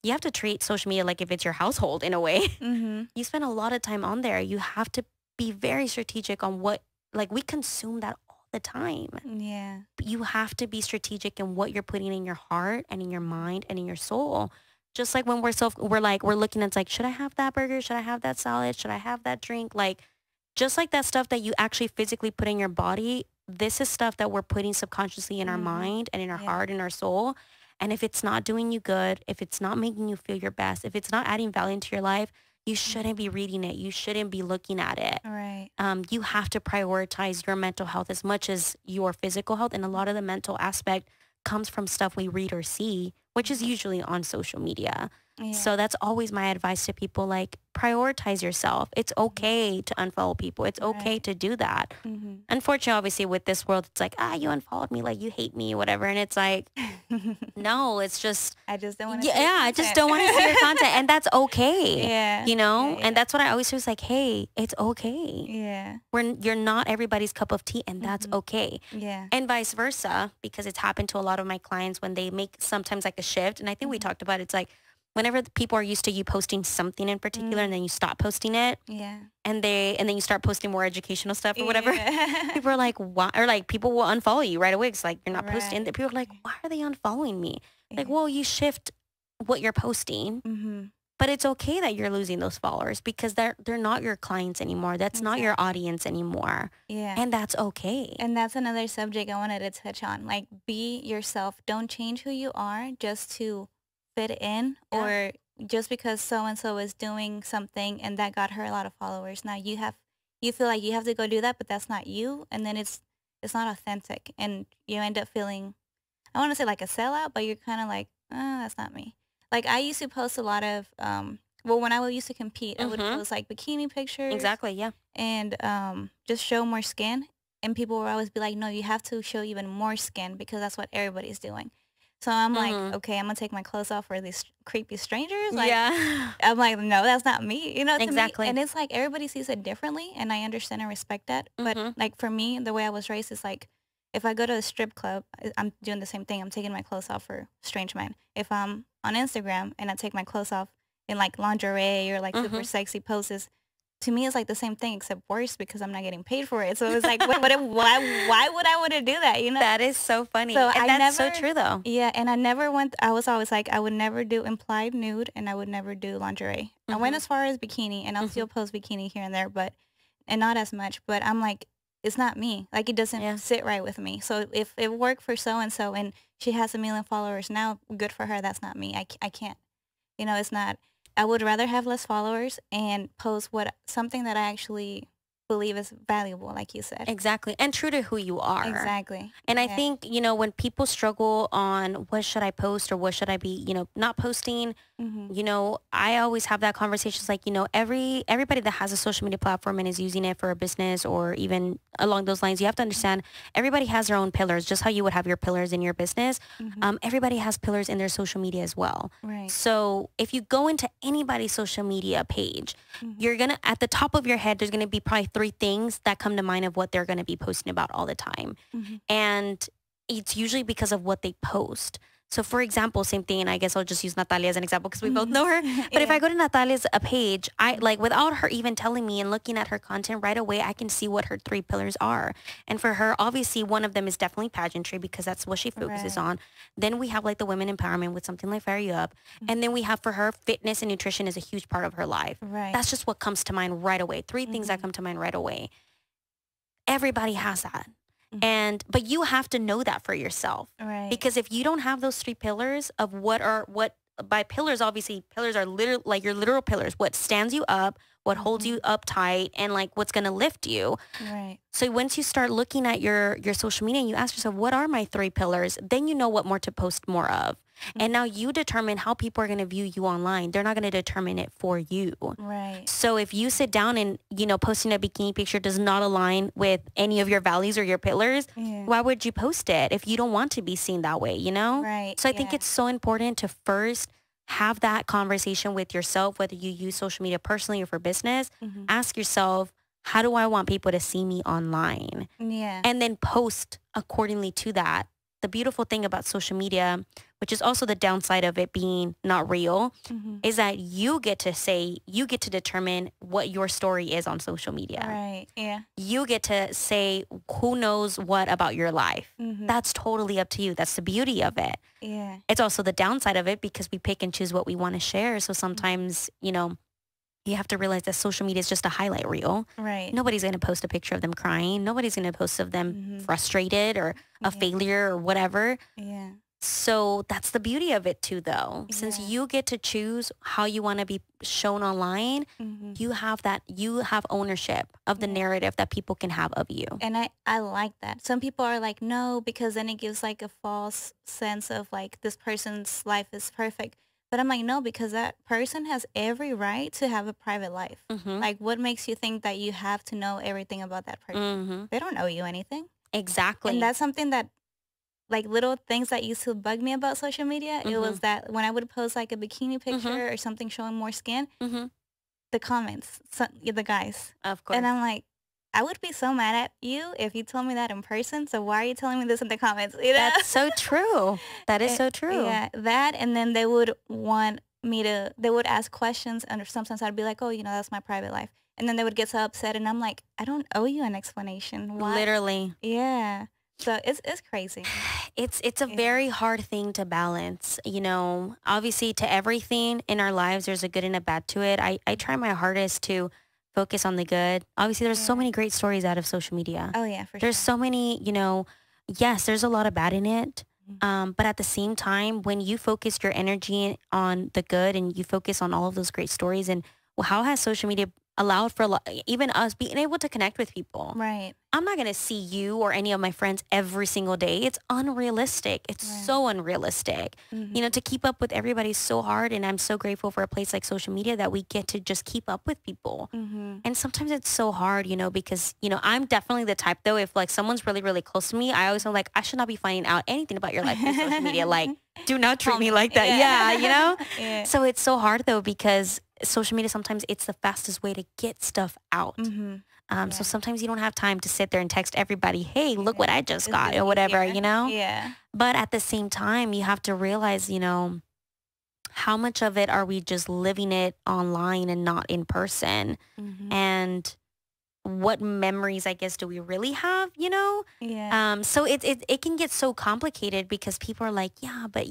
you have to treat social media like if it's your household in a way. Mhm. You spend a lot of time on there. You have to be very strategic on what, like, we consume that all the time. Yeah. But you have to be strategic in what you're putting in your heart and in your mind and in your soul. Just like when we're looking at, like, should I have that burger? Should I have that salad? Should I have that drink? Like, just like that stuff that you actually physically put in your body, this is stuff that we're putting subconsciously in our mind and in our heart and our soul. And if it's not doing you good, if it's not making you feel your best, if it's not adding value into your life, you shouldn't be reading it. You shouldn't be looking at it. Right. You have to prioritize your mental health as much as your physical health. And a lot of the mental aspect comes from stuff we read or see, which is usually on social media. Yeah. So that's always my advice to people, like, prioritize yourself. It's okay to unfollow people. It's okay to do that. Unfortunately, obviously, with this world, it's like, you unfollowed me, like, you hate me, whatever. And it's like, no, it's just, I just don't want to. yeah, I just don't want to see your content. And that's okay. Yeah. You know? Yeah. And that's what I always do is like, hey, it's okay. Yeah. You're not everybody's cup of tea, and that's okay. Yeah. And vice versa, because it's happened to a lot of my clients when they make sometimes like a shift. And I think we talked about it. It's like whenever the people are used to you posting something in particular and then you stop posting it, Yeah. and then you start posting more educational stuff or whatever, Yeah. people are like, why? Or like people will unfollow you right away. It's like, you're not posting. Right. People are like, why are they unfollowing me? Like, Yeah. well, you shift what you're posting. But it's okay that you're losing those followers because they're not your clients anymore. That's not your audience anymore. Yeah. And that's okay. And that's another subject I wanted to touch on. Like, be yourself. Don't change who you are just to fit in or just because so-and-so is doing something and that got her a lot of followers. Now you feel like you have to go do that, but that's not you. And then it's not authentic. And you end up feeling, I want to say like a sellout, but you're kind of like, that's not me. Like I used to post a lot of, when I used to compete, I would post like bikini pictures. Exactly, yeah. And just show more skin. And people would always be like, no, you have to show even more skin because that's what everybody's doing. So I'm like, okay, I'm going to take my clothes off for these creepy strangers. Like, yeah. I'm like, no, that's not me. You know, to Exactly. me, and it's like everybody sees it differently. And I understand and respect that. But like for me, the way I was raised is like, if I go to a strip club, I'm doing the same thing. I'm taking my clothes off for strange men. If I'm on Instagram and I take my clothes off in like lingerie or like super sexy poses, to me it's like the same thing except worse because I'm not getting paid for it. So it's like, why would I want to do that? You know, That is so funny. So and that's so true though. Yeah, and I was always like, I would never do implied nude and I would never do lingerie. I went as far as bikini and I'll still post bikini here and there, and not as much. But I'm like, it's not me. Like it doesn't sit right with me. So if it worked for so and so and she has 1 million followers now, good for her. That's not me. I can't. You know, it's not, I would rather have less followers and post something that I actually believe is valuable, like you said. Exactly. And true to who you are. Exactly. And I Yeah. think, when people struggle on what should I post or what should I be, not posting, I always have that conversation. It's like, everybody that has a social media platform and is using it for a business or even along those lines, you have to understand everybody has their own pillars, just how you would have your pillars in your business. Everybody has pillars in their social media as well. Right. So if you go into anybody's social media page, you're going to, at the top of your head, there's going to be probably 3 things that come to mind of what they're going to be posting about all the time. And it's usually because of what they post. So for example, same thing, and I guess I'll just use Natalia as an example because we both know her. But if I go to Natalia's page, I like without her even telling me and looking at her content right away, I can see what her 3 pillars are. And for her, obviously one of them is definitely pageantry because that's what she focuses on. Then we have like the women empowerment with something like Fire You Up. And then we have for her, fitness and nutrition is a huge part of her life. That's just what comes to mind right away. 3 things that come to mind right away. Everybody has that. But you have to know that for yourself. Because if you don't have those 3 pillars of what by pillars, obviously pillars are like your literal pillars, what stands you up, what holds you up tight, and like what's going to lift you. So once you start looking at your social media and you ask yourself, what are my 3 pillars? Then you know what more to post more of. And now you determine how people are going to view you online. They're not going to determine it for you. So if you sit down and, posting a bikini picture does not align with any of your values or your pillars, why would you post it if you don't want to be seen that way, So I think it's so important to first have that conversation with yourself, whether you use social media personally or for business. Ask yourself, how do I want people to see me online? And then post accordingly to that. The beautiful thing about social media, which is also the downside of it being not real, is that you get to determine what your story is on social media. You get to say who knows what about your life. That's totally up to you. That's the beauty of it. It's also the downside of it because we pick and choose what we want to share. So sometimes, you have to realize that social media is just a highlight reel. Nobody's going to post a picture of them crying. Nobody's going to post of them frustrated or a failure or whatever. So that's the beauty of it too, though. Since you get to choose how you want to be shown online, you have ownership of the narrative that people can have of you. And I like that. Some people are like, no, because then it gives like a false sense of like this person's life is perfect. But I'm like, no, because that person has every right to have a private life. Like, what makes you think that you have to know everything about that person? They don't owe you anything. Exactly. And that's something that, like, little things that used to bug me about social media. It was that when I would post, like, a bikini picture or something showing more skin, the comments, the guys. Of course. And I'm like, I would be so mad at you if you told me that in person. So why are you telling me this in the comments? That's so true. That is so true. Yeah, that, and then they would want me to, they would ask questions, and sometimes I'd be like, oh, that's my private life. And then they would get so upset, and I'm like, I don't owe you an explanation. Why? Literally. Yeah. So it's crazy. It's a very hard thing to balance. Obviously to everything in our lives, there's a good and a bad to it. I try my hardest to focus on the good. Obviously, there's so many great stories out of social media. Oh, yeah, for sure. There's so many, yes, there's a lot of bad in it. But at the same time, when you focus your energy on the good and you focus on all of those great stories, and how has social media allowed for even us being able to connect with people? I'm not going to see you or any of my friends every single day. It's unrealistic. It's so unrealistic. To keep up with everybody is so hard. And I'm so grateful for a place like social media that we get to just keep up with people. And sometimes it's so hard, because, I'm definitely the type, though, if like someone's really, really close to me, I always feel like I should not be finding out anything about your life through social media. Like, do not treat me like that. Yeah, So it's so hard, though, because social media, sometimes it's the fastest way to get stuff out. So sometimes you don't have time to sit there and text everybody, hey, look what I just got or whatever, Yeah. But at the same time, you have to realize, how much of it are we just living it online and not in person? And what memories, I guess, do we really have, Yeah. So it can get so complicated because people are like, yeah, but,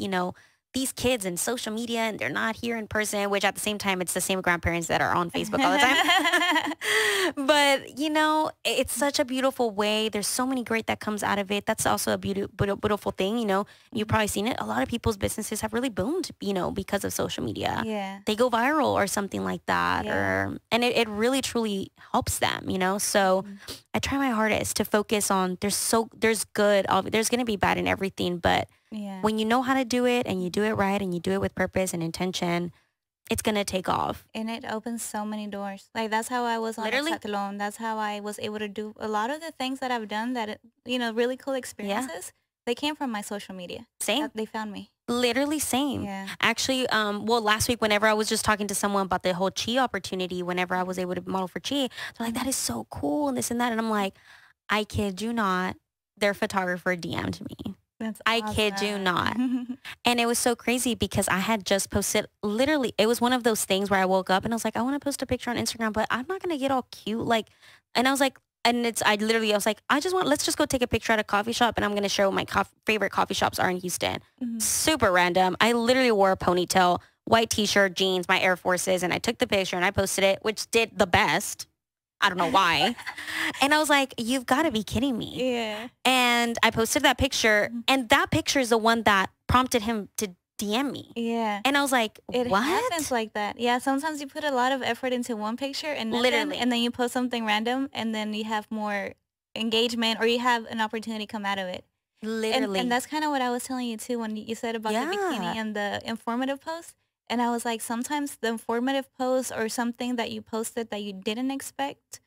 these kids and social media and they're not here in person, which at the same time, it's the same grandparents that are on Facebook all the time. But, you know, it's such a beautiful way. There's so many great that comes out of it. That's also a beautiful thing. You know, you've probably seen it. A lot of people's businesses have really boomed, you know, because of social media. Yeah. They go viral or something like that. Yeah. And it really, truly helps them, you know? So I try my hardest to focus on, there's good, there's going to be bad in everything, but when you know how to do it and you do it right and you do it with purpose and intention, it's going to take off. And it opens so many doors. Like, that's how I was on Hexathlon. That's how I was able to do a lot of the things that I've done that, you know, really cool experiences. They came from my social media. Same. They found me. Literally same. Yeah. Actually, well, last week, whenever I was just talking to someone about the whole Chi opportunity, whenever I was able to model for Chi, they're like, that is so cool and this and that. And I'm like, I kid you not, their photographer DM'd me. That's I kid you not. And it was so crazy because I had just posted, literally, it was one of those things where I woke up and I was like, I want to post a picture on Instagram, but I'm not going to get all cute. Like, and I was like, I was like, let's just go take a picture at a coffee shop and I'm going to share what my favorite coffee shops are in Houston. Super random. I literally wore a ponytail, white t-shirt, jeans, my Air Forces, and I took the picture and I posted it, which did the best. I don't know why. And I was like, you've got to be kidding me. Yeah. And I posted that picture and that picture is the one that prompted him to DM me. Yeah. And I was like, what? It happens like that. Yeah. Sometimes you put a lot of effort into one picture and literally, and then you post something random and then you have more engagement or you have an opportunity come out of it. Literally. And that's kind of what I was telling you too when you said about the bikini and the informative post. And I was like, sometimes the informative post or something that you posted that you didn't expect,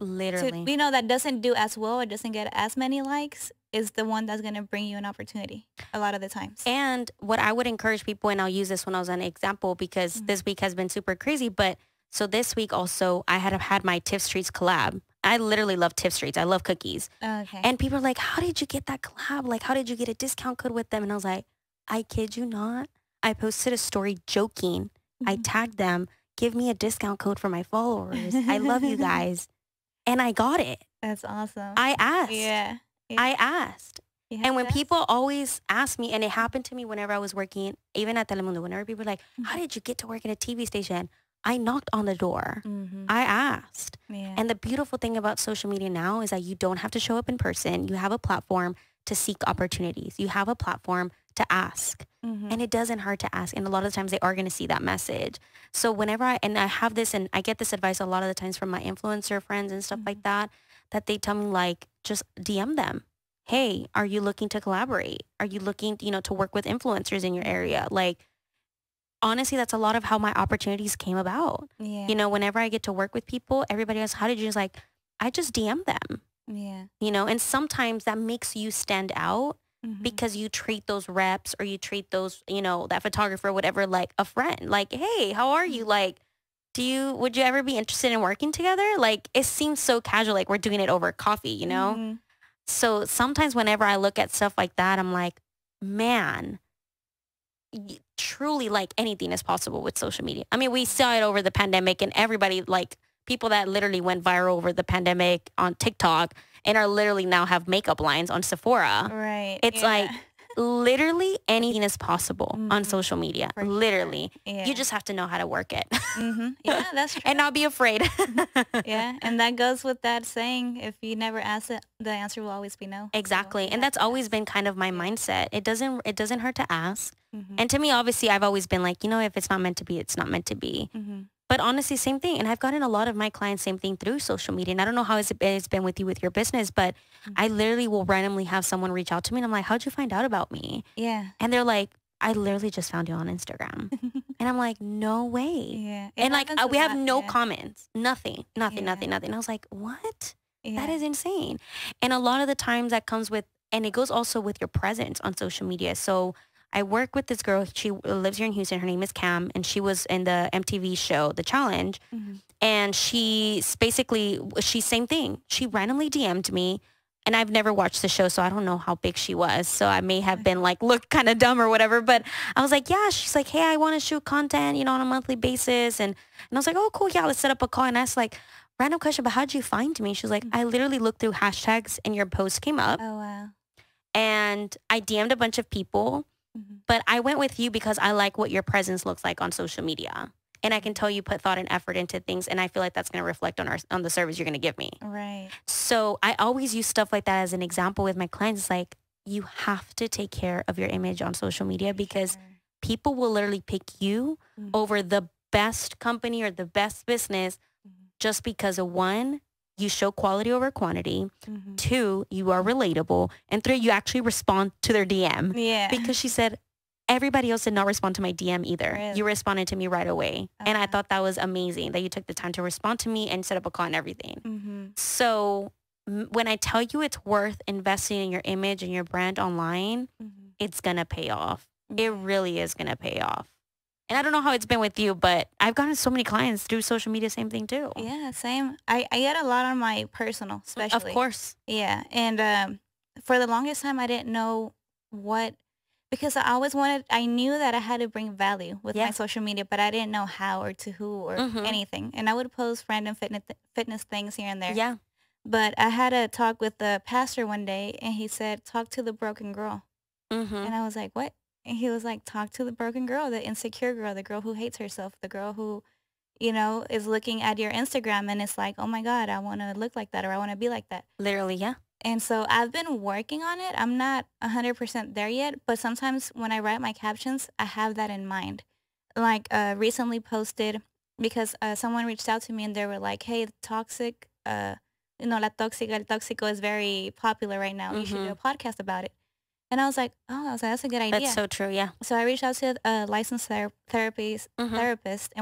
literally, you know, that doesn't do as well or doesn't get as many likes is the one that's going to bring you an opportunity a lot of the times. And what I would encourage people, and I'll use this when I was an example because this week has been super crazy, but so this week also I had my Tiff Streets collab. I literally love Tiff Streets. I love cookies. Okay. And people are like, how did you get that collab? Like, how did you get a discount code with them? And I was like, I kid you not. I posted a story joking. I tagged them, give me a discount code for my followers. I love you guys. And I got it. That's awesome. I asked. Yeah. I asked. And when people always ask me, and it happened to me whenever I was working, even at Telemundo, whenever people were like, how did you get to work at a TV station? I knocked on the door. I asked. Yeah. And the beautiful thing about social media now is that you don't have to show up in person. You have a platform to seek opportunities. You have a platform to ask. And it doesn't hurt to ask. And a lot of the times they are going to see that message. So whenever I have this, and I get this advice a lot of the times from my influencer friends and stuff like that, that they tell me like, just DM them. Hey, are you looking to collaborate? Are you looking, you know, to work with influencers in your area? Like, honestly, that's a lot of how my opportunities came about. Yeah. You know, whenever I get to work with people, everybody asks, how did you? Just like, I just DM them. Yeah. You know, and sometimes that makes you stand out because you treat those reps or you treat those, you know, that photographer, whatever, like a friend. Like, hey, how are you? Like, would you ever be interested in working together? Like, it seems so casual, like we're doing it over coffee, you know? So sometimes whenever I look at stuff like that, I'm like, man, truly, like, anything is possible with social media. I mean, we saw it over the pandemic and everybody, like, people that literally went viral over the pandemic on TikTok and are literally now have makeup lines on Sephora. Right. It's like literally anything is possible on social media. Literally. Yeah. You just have to know how to work it. Yeah, that's true. And not be afraid. Yeah. And that goes with that saying, if you never ask it, the answer will always be no. Exactly. So, and that's always been kind of my mindset. It doesn't hurt to ask. And to me, obviously, I've always been like, you know, if it's not meant to be, it's not meant to be. But honestly, same thing. And I've gotten a lot of my clients, same thing through social media. And I don't know how it's been with you with your business, but I literally will randomly have someone reach out to me and I'm like, how'd you find out about me? Yeah. And they're like, I literally just found you on Instagram. And I'm like, no way. Yeah. And like, we have no comments, nothing. And I was like, what? Yeah. That is insane. And a lot of the times that comes with, and it goes also with your presence on social media. So I work with this girl. She lives here in Houston. Her name is Cam, and she was in the MTV show, The Challenge. And she's basically, same thing. She randomly DM'd me, and I've never watched the show, so I don't know how big she was. So I may have been like, looked kind of dumb or whatever. But I was like, yeah. She's like, hey, I want to shoot content, you know, on a monthly basis. And I was like, oh, cool. Yeah, let's set up a call. And I asked like, random question, but how'd you find me? She was like, I literally looked through hashtags, and your post came up. Oh, wow. And I DM'd a bunch of people. But I went with you because I like what your presence looks like on social media. And I can tell you put thought and effort into things. And I feel like that's going to reflect on the service you're going to give me. Right. So I always use stuff like that as an example with my clients. It's like, you have to take care of your image on social media because people will literally pick you over the best company or the best business just because of one, you show quality over quantity. Two, you are relatable. And three, you actually respond to their DM. Yeah. Because she said, everybody else did not respond to my DM either. Really? You responded to me right away. And I thought that was amazing that you took the time to respond to me and set up a call and everything. So when I tell you it's worth investing in your image and your brand online, it's going to pay off. It really is going to pay off. And I don't know how it's been with you, but I've gotten so many clients through social media, same thing too. Yeah, same. I get a lot on my personal, especially. Of course. Yeah. And for the longest time, I didn't know because I knew that I had to bring value with my social media, but I didn't know how or to who or anything. And I would post random fitness things here and there. Yeah. But I had a talk with the pastor one day, and he said, talk to the broken girl. And I was like, what? And he was like, talk to the broken girl, the insecure girl, the girl who hates herself, the girl who, is looking at your Instagram and it's like, oh my God, I want to look like that or I want to be like that. Literally, yeah. And so I've been working on it. I'm not 100% there yet, but sometimes when I write my captions, I have that in mind. Like recently posted because someone reached out to me and they were like, hey, toxic, la tóxica, el tóxico is very popular right now. You should do a podcast about it. And I was like, that's a good idea. That's so true, yeah. So I reached out to a licensed therapist, and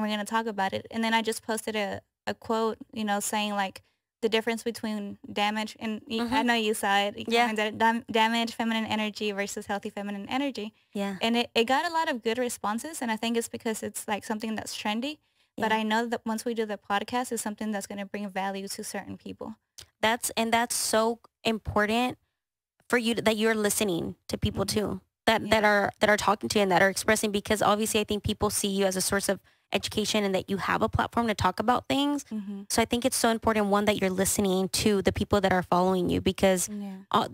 we're going to talk about it. And then I just posted a quote, saying like the difference between damage, and I know you saw it. Damage feminine energy versus healthy feminine energy. Yeah. And it got a lot of good responses. And I think it's because it's like something that's trendy. But I know that once we do the podcast, it's something that's going to bring value to certain people. That's so important for you that you're listening to people too, that are talking to you and that are expressing, because obviously I think people see you as a source of education and that you have a platform to talk about things. So I think it's so important, one, that you're listening to the people that are following you, because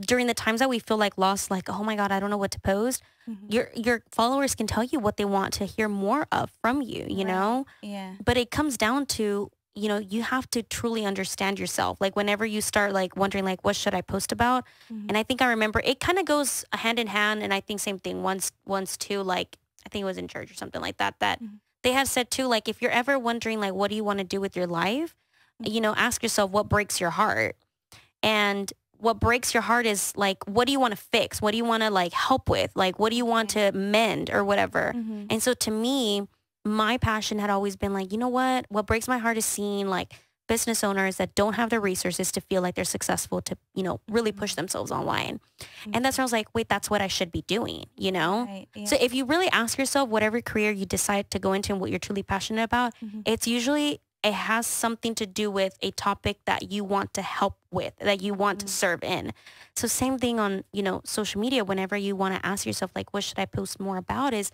during the times that we feel like lost, like, oh my God, I don't know what to post, your followers can tell you what they want to hear more of from you, you know? Yeah. But it comes down to, you have to truly understand yourself. Like whenever you start like wondering like, what should I post about? And I think I remember it kind of goes hand in hand. And I think same thing once too, like I think it was in church or something like that, they have said too, like if you're ever wondering like, what do you want to do with your life? Ask yourself what breaks your heart. And what breaks your heart is like, what do you want to fix? What do you want to like help with? Like, what do you want to mend or whatever? And so to me, my passion had always been like, what breaks my heart is seeing like business owners that don't have the resources to feel like they're successful to, really push themselves online. And that's when I was like, wait, that's what I should be doing, Right, yeah. So if you really ask yourself, whatever career you decide to go into and what you're truly passionate about, it's usually, it has something to do with a topic that you want to help with, that you want to serve in. So same thing on, social media, whenever you want to ask yourself, like, what should I post more about, is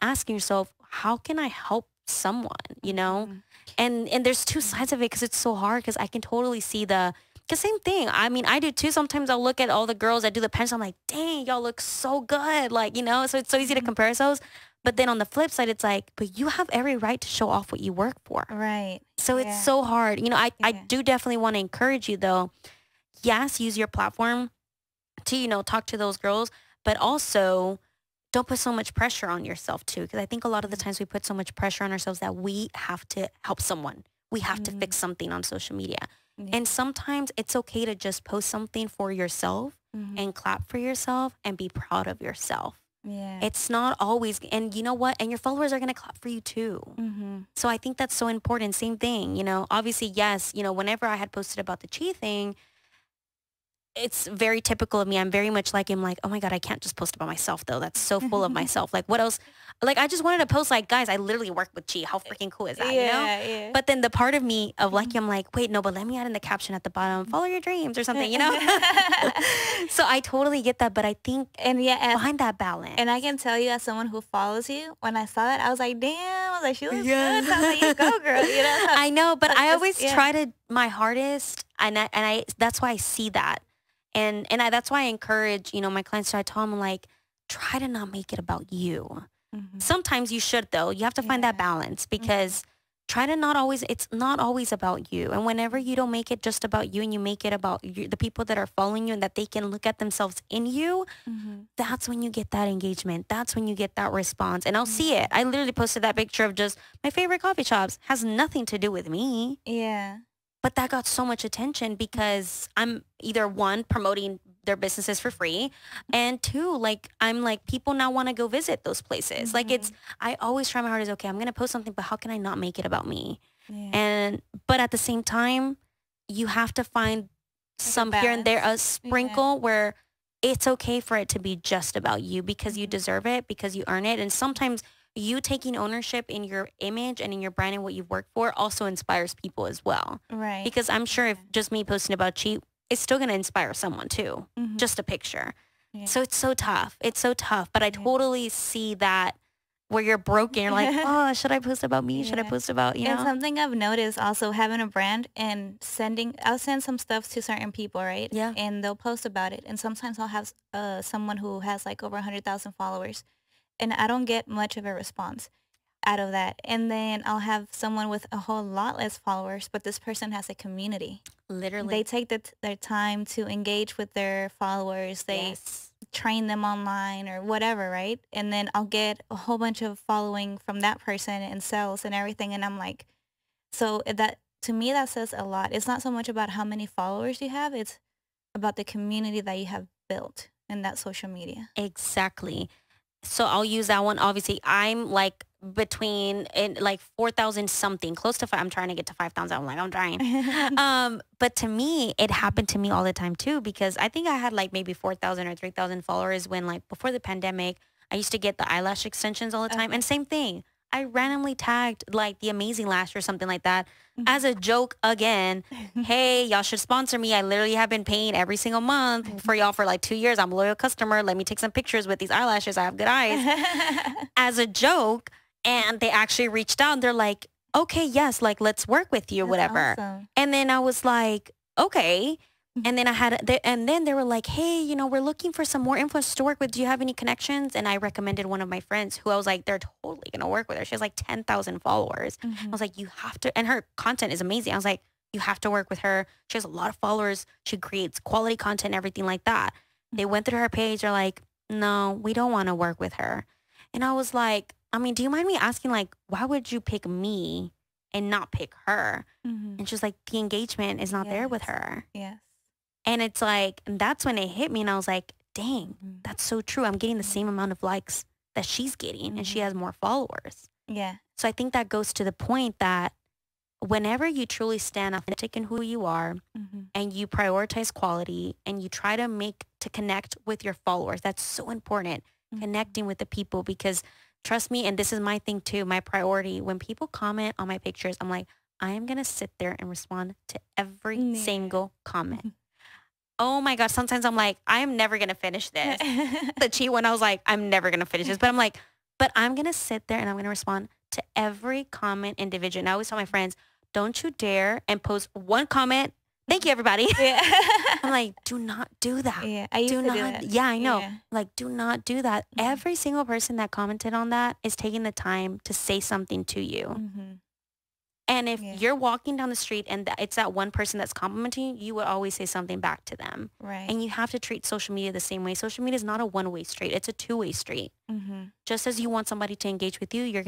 asking yourself, how can I help someone, And there's two sides of it, because it's so hard, because I can totally see because same thing. I mean, I do too. Sometimes I'll look at all the girls that do the pencil. I'm like, dang, y'all look so good. Like, so it's so easy to compare ourselves. But then on the flip side, it's like, but you have every right to show off what you work for. Right. So it's so hard. I do definitely want to encourage you though. Yes, use your platform to, talk to those girls, but also don't put so much pressure on yourself too. Because I think a lot of the times we put so much pressure on ourselves that we have to help someone. We have to fix something on social media. And sometimes it's okay to just post something for yourself and clap for yourself and be proud of yourself. Yeah. It's not always, and you know what? And your followers are going to clap for you too. So I think that's so important. Same thing, obviously, yes, whenever I had posted about the chi thing, it's very typical of me. I'm very much like, I'm like, oh my God, I can't just post about myself though. That's so full of myself. Like what else? Like I just wanted to post like, guys, I literally work with chi. How freaking cool is that? Yeah. But then the part of me of like, I'm like, wait, no, but let me add in the caption at the bottom, follow your dreams or something, So I totally get that. But I think find that balance. And I can tell you, as someone who follows you, when I saw that, I was like, damn, I was like, she looks good. I was like, you go, girl. I know, but I always try to my hardest. And I that's why I see that. And that's why I encourage, my clients, so I tell them like, try to not make it about you. Mm-hmm. Sometimes you should, though. You have to find that balance, because try to not always, it's not always about you. And whenever you don't make it just about you and you make it about you, the people that are following you, and that they can look at themselves in you, that's when you get that engagement. That's when you get that response. And I'll see it. I literally posted that picture of just my favorite coffee shops. Has nothing to do with me. Yeah. But that got so much attention because I'm either one, promoting their businesses for free, and two, like, I'm like, people now want to go visit those places. Like, it's, I always try my hardest. Okay, I'm going to post something, but how can I not make it about me? But at the same time, you have to find some here and there, a sprinkle where it's okay for it to be just about you, because you deserve it, because you earn it. And sometimes you taking ownership in your image and in your brand and what you've worked for also inspires people as well. Right. Because I'm sure if just me posting about cheap, it's still going to inspire someone too. Just a picture. Yeah. So it's so tough. It's so tough. But I totally see that where you're broken. You're like, oh, should I post about me? Should I post about, you know? And something I've noticed also, having a brand and I'll send some stuff to certain people, right? Yeah. And they'll post about it. And sometimes I'll have someone who has like over 100,000 followers, and I don't get much of a response out of that. And then I'll have someone with a whole lot less followers, but this person has a community. Literally. They take their time to engage with their followers. They train them online or whatever, right? And then I'll get a whole bunch of following from that person and sales and everything. And I'm like, so that, to me, that says a lot. It's not so much about how many followers you have. It's about the community that you have built in that social media. Exactly. So I'll use that one. Obviously, I'm like between like 4,000 something, close to 5. I'm trying to get to 5,000. I'm like, I'm trying. But to me, it happened to me all the time too, because I think I had like maybe 4,000 or 3,000 followers when, like, before the pandemic, I used to get the eyelash extensions all the time. And same thing. I randomly tagged like the Amazing Lash or something like that as a joke again. Hey, y'all should sponsor me. I literally have been paying every single month for y'all for like 2 years. I'm a loyal customer. Let me take some pictures with these eyelashes. I have good eyes. As a joke. And they actually reached out and they're like, okay, yes, like, let's work with you or whatever. Awesome. And then I was like, okay. And then and then they were like, hey, you know, we're looking for some more influencers to work with. Do you have any connections? And I recommended one of my friends who I was like, they're totally going to work with her. She has like 10,000 followers. I was like, you have to, and her content is amazing. I was like, you have to work with her. She has a lot of followers. She creates quality content and everything like that. They went through her page. They're like, no, we don't want to work with her. And I was like, I mean, do you mind me asking, like, why would you pick me and not pick her? And she's like, the engagement is not there with her. Yes. And it's like, and that's when it hit me. And I was like, dang, that's so true. I'm getting the same amount of likes that she's getting, and she has more followers. Yeah. So I think that goes to the point that whenever you truly stand authentic in who you are, and you prioritize quality, and you try to connect with your followers, that's so important. Connecting with the people, because trust me, and this is my thing too, my priority, when people comment on my pictures, I'm like, I am going to sit there and respond to every single comment. Oh my gosh, sometimes I'm like, I am never going to finish this. The cheat one, I was like, I'm never going to finish this. But I'm like, but I'm going to sit there and I'm going to respond to every comment individually. And I always tell my friends, don't you dare and post one comment. Thank you, everybody. I'm like, do not do that. Yeah, I used to do that. Yeah, I know. Like, do not do that. Every single person that commented on that is taking the time to say something to you. And if you're walking down the street and it's that one person that's complimenting you, you would always say something back to them. Right. And you have to treat social media the same way. Social media is not a one-way street. It's a two-way street. Just as you want somebody to engage with you, you're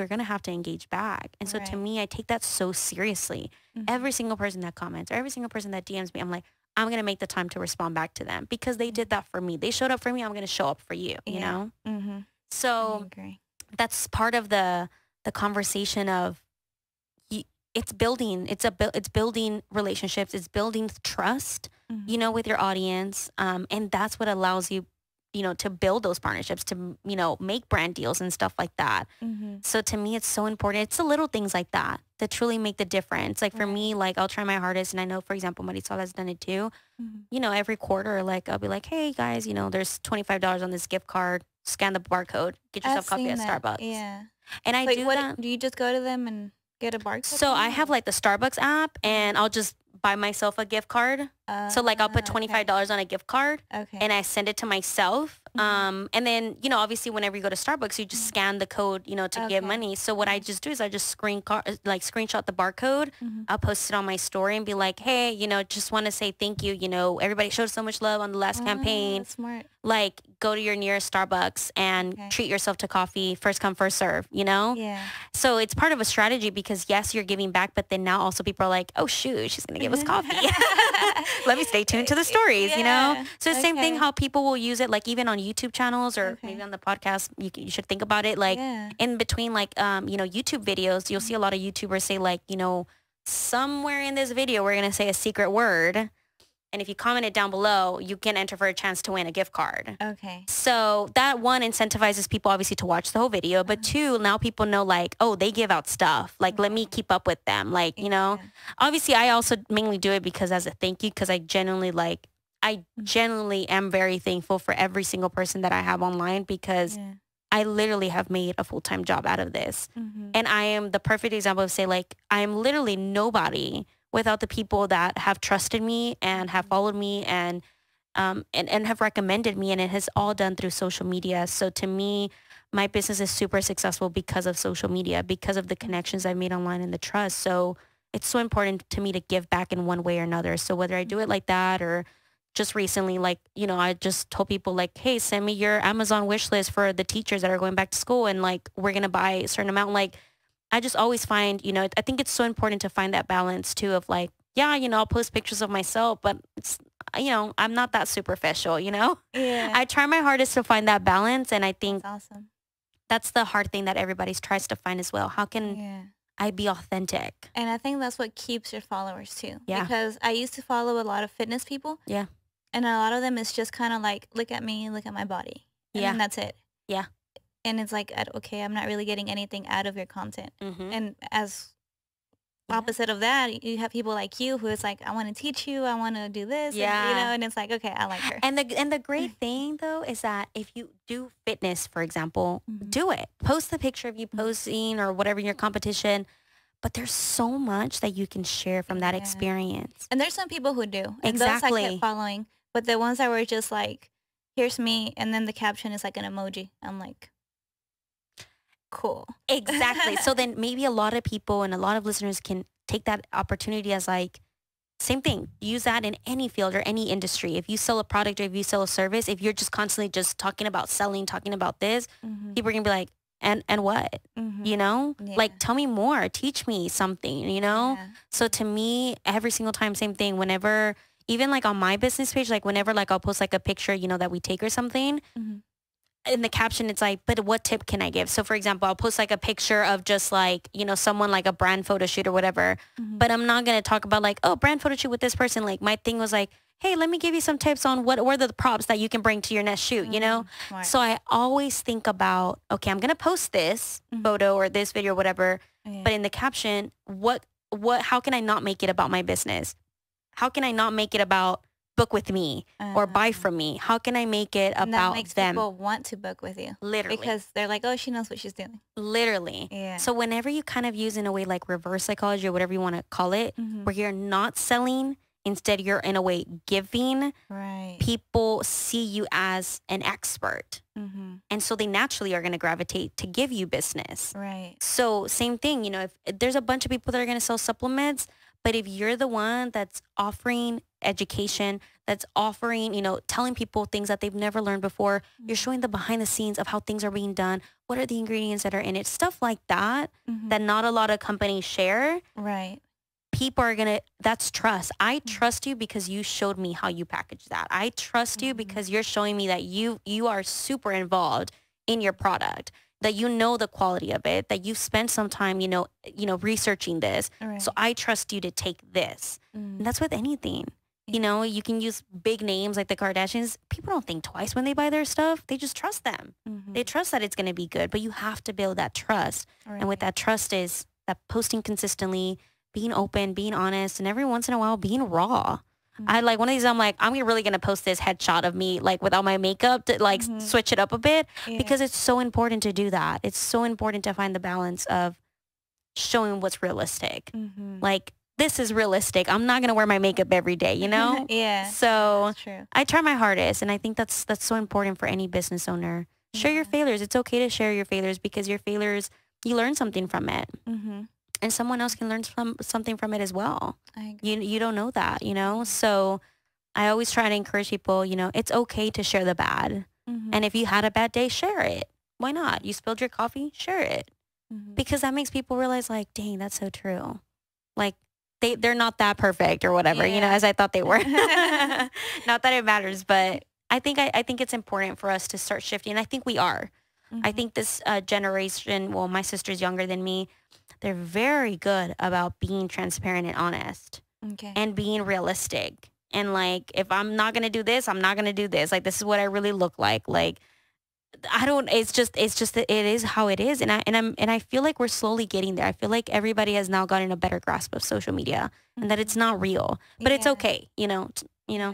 gonna have to engage back. And so to me, I take that so seriously. Every single person that comments or every single person that DMs me, I'm like, I'm going to make the time to respond back to them because they did that for me. They showed up for me. I'm going to show up for you, you know? So that's part of the conversation of, it's building relationships, it's building trust, you know, with your audience. And that's what allows you, you know, to build those partnerships, to, you know, make brand deals and stuff like that. So to me, it's so important. It's the little things like that that truly make the difference. Like for me, like I'll try my hardest. And I know, for example, Marisol has done it too. You know, every quarter, like I'll be like, hey guys, you know, there's $25 on this gift card. Scan the barcode, get yourself coffee at Starbucks. Yeah. And I do that. Do you just go to them and get a barcode? So I have like the Starbucks app, and I'll just buy myself a gift card. So like I'll put $25 on a gift card and I send it to myself. And then, you know, obviously whenever you go to Starbucks, you just scan the code, you know, to give money. So what I just do is I just screenshot the barcode. I'll post it on my story and be like, hey, you know, just want to say thank you. You know, everybody showed so much love on the last campaign. That's smart. Like go to your nearest Starbucks and treat yourself to coffee, first come, first serve, you know? Yeah. So it's part of a strategy because yes, you're giving back, but then now also people are like, oh shoot, she's going to give us coffee. Let me stay tuned to the stories, you know? So the same thing how people will use it, like even on YouTube channels or maybe on the podcast, you should think about it. Like in between like, you know, YouTube videos, you'll see a lot of YouTubers say like, you know, somewhere in this video, we're going to say a secret word. And if you comment it down below, you can enter for a chance to win a gift card. Okay. So that one incentivizes people obviously to watch the whole video. But two, now people know like, oh, they give out stuff. Like, let me keep up with them. Like, you know, obviously I also mainly do it because as a thank you, because I genuinely am very thankful for every single person that I have online because I literally have made a full-time job out of this. And I am the perfect example of say like, I'm literally nobody without the people that have trusted me and have followed me and have recommended me. And it has all done through social media. So to me, my business is super successful because of social media, because of the connections I've made online and the trust. So it's so important to me to give back in one way or another. So whether I do it like that or just recently, like, you know, I just told people like, hey, send me your Amazon wish list for the teachers that are going back to school. And like, we're going to buy a certain amount. Like, I just always find, you know, I think it's so important to find that balance too of like, yeah, you know, I'll post pictures of myself, but it's, you know, I'm not that superficial, you know? Yeah. I try my hardest to find that balance. And I think That's awesome. that's the hard thing that everybody tries to find as well. How can I be authentic? And I think that's what keeps your followers too. Yeah. Because I used to follow a lot of fitness people. Yeah. And a lot of them is just kind of like, look at me, look at my body. And then that's it. Yeah. And it's like, okay, I'm not really getting anything out of your content. And as opposite of that, you have people like you who is like, I want to teach you, I want to do this. Yeah. And, you know, and it's like, okay, I like her. And the great thing though is that if you do fitness, for example, do it. Post the picture of you posing or whatever in your competition. But there's so much that you can share from that experience. And there's some people who do. And exactly. those I kept following. But the ones that were just like, here's me, and then the caption is like an emoji. I'm like, cool. Exactly. So then maybe a lot of people and a lot of listeners can take that opportunity as like, same thing. Use that in any field or any industry. If you sell a product or if you sell a service, if you're just constantly just talking about selling, talking about this, people are going to be like, and what? You know? Like, tell me more. Teach me something, you know? So to me, every single time, same thing. Whenever, even like on my business page, like whenever like I'll post like a picture, you know, that we take or something, in the caption, it's like, but what tip can I give? So for example, I'll post like a picture of just like, you know, someone like a brand photo shoot or whatever, but I'm not going to talk about like, oh, brand photo shoot with this person. Like my thing was like, hey, let me give you some tips on what are the props that you can bring to your next shoot, you know? Smart. So I always think about, okay, I'm going to post this photo or this video or whatever, but in the caption, how can I not make it about my business? How can I not make it about book with me or buy from me? How can I make it about that makes them? People want to book with you. Literally. Because they're like, oh, she knows what she's doing. Literally. Yeah. So whenever you kind of use in a way like reverse psychology or whatever you want to call it, where you're not selling, instead you're in a way giving, right? People see you as an expert. And so they naturally are going to gravitate to give you business. Right. So same thing, you know, if there's a bunch of people that are going to sell supplements, but if you're the one that's offering education, that's offering, you know, telling people things that they've never learned before, you're showing the behind the scenes of how things are being done, what are the ingredients that are in it, stuff like that, that not a lot of companies share. Right. People are going to, that's trust. I trust you because you showed me how you package that. I trust you because you're showing me that you are super involved in your product, that you know the quality of it, that you've spent some time, you know, researching this. Right. So I trust you to take this. And that's with anything. You know, you can use big names like the Kardashians. People don't think twice when they buy their stuff. They just trust them. They trust that it's going to be good, but you have to build that trust. Right. And with that trust is that posting consistently, being open, being honest, and every once in a while being raw. I like one of these, I'm like, I'm really going to post this headshot of me like without my makeup to like switch it up a bit because it's so important to do that. It's so important to find the balance of showing what's realistic. Like this is realistic. I'm not going to wear my makeup every day, you know? Yeah. So That's true. I try my hardest. And I think that's so important for any business owner. Share your failures. It's okay to share your failures because your failures, you learn something from it. Mm-hmm. And someone else can learn something from it as well. I agree. You don't know that, you know? So I always try to encourage people, you know, it's okay to share the bad. Mm-hmm. And if you had a bad day, share it. Why not? You spilled your coffee, share it. Mm-hmm. Because that makes people realize like, dang, that's so true. Like they're not that perfect or whatever, you know, as I thought they were. Not that it matters, but I think it's important for us to start shifting. And I think we are. Mm-hmm. I think this generation, well, my sister's younger than me. They're very good about being transparent and honest and being realistic. And like, if I'm not going to do this, I'm not going to do this. Like, this is what I really look like. Like, it's just that it is how it is. And I feel like we're slowly getting there. I feel like everybody has now gotten a better grasp of social media and that it's not real, but it's okay. You know. Yeah.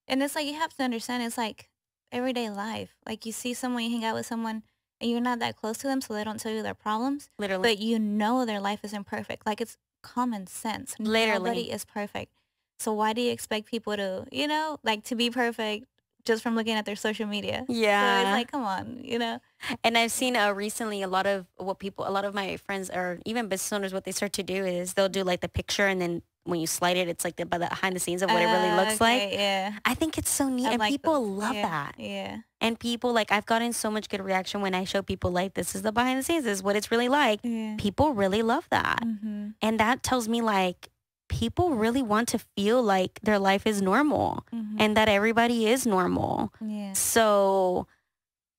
And it's like, you have to understand, it's like everyday life. Like, you see someone, you hang out with someone and you're not that close to them, so they don't tell you their problems. Literally. But you know their life isn't perfect. Like, it's common sense. Literally. Nobody is perfect. So why do you expect people to, you know, like, to be perfect just from looking at their social media? Yeah. So it's like, come on, you know? And I've seen recently a lot of my friends or even business owners, what they start to do is they'll do like the picture and then when you slide it, it's like the behind the scenes of what it really looks like. Yeah. I think it's so neat. And like people love that. Yeah. And people, like, I've gotten so much good reaction when I show people, like, this is the behind the scenes. This is what it's really like. Yeah. People really love that. Mm-hmm. And that tells me, like, people really want to feel like their life is normal and that everybody is normal. Yeah. So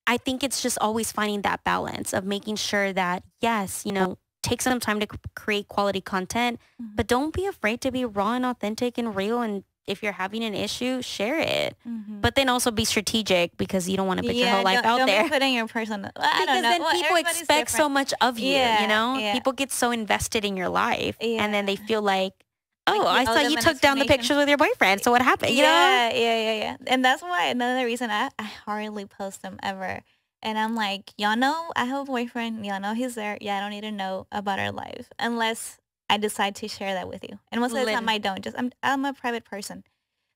I think it's just always finding that balance of making sure that, yes, you know, take some time to create quality content, but don't be afraid to be raw and authentic and real. And if you're having an issue, share it. But then also be strategic because you don't want to put your whole life out there. Don't be putting your personal. I because don't know. then people expect so much of you, you know? Yeah. People get so invested in your life and then they feel like, oh, like I saw you took down the pictures with your boyfriend. So what happened? You know? Yeah. And that's why another reason I hardly post them ever. And I'm like, y'all know I have a boyfriend. Y'all know he's there. Yeah, I don't need to know about our life unless I decide to share that with you. And most of the time I don't. I'm a private person.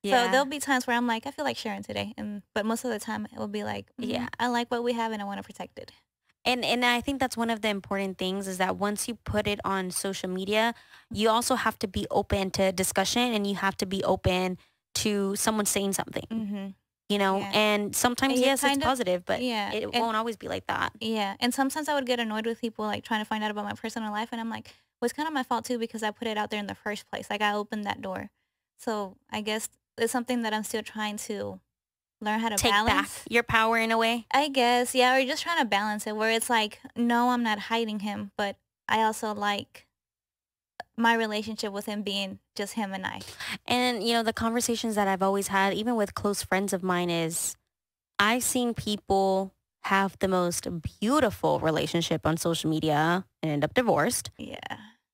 Yeah. So there'll be times where I'm like, I feel like sharing today. But most of the time it will be like, I like what we have and I want to protect it. And I think that's one of the important things is that once you put it on social media, you also have to be open to discussion and you have to be open to someone saying something. You know, and sometimes, yes, it's positive, but it won't always be like that. Yeah. And sometimes I would get annoyed with people like trying to find out about my personal life. And I'm like, well, it's kind of my fault too, because I put it out there in the first place. Like, I opened that door. So I guess it's something that I'm still trying to learn how to take balance. Back your power in a way. I guess. Yeah. Or just trying to balance it where it's like, no, I'm not hiding him, but I also like my relationship with him being just him and I. And, you know, the conversations that I've always had, even with close friends of mine, is I've seen people have the most beautiful relationship on social media and end up divorced. Yeah.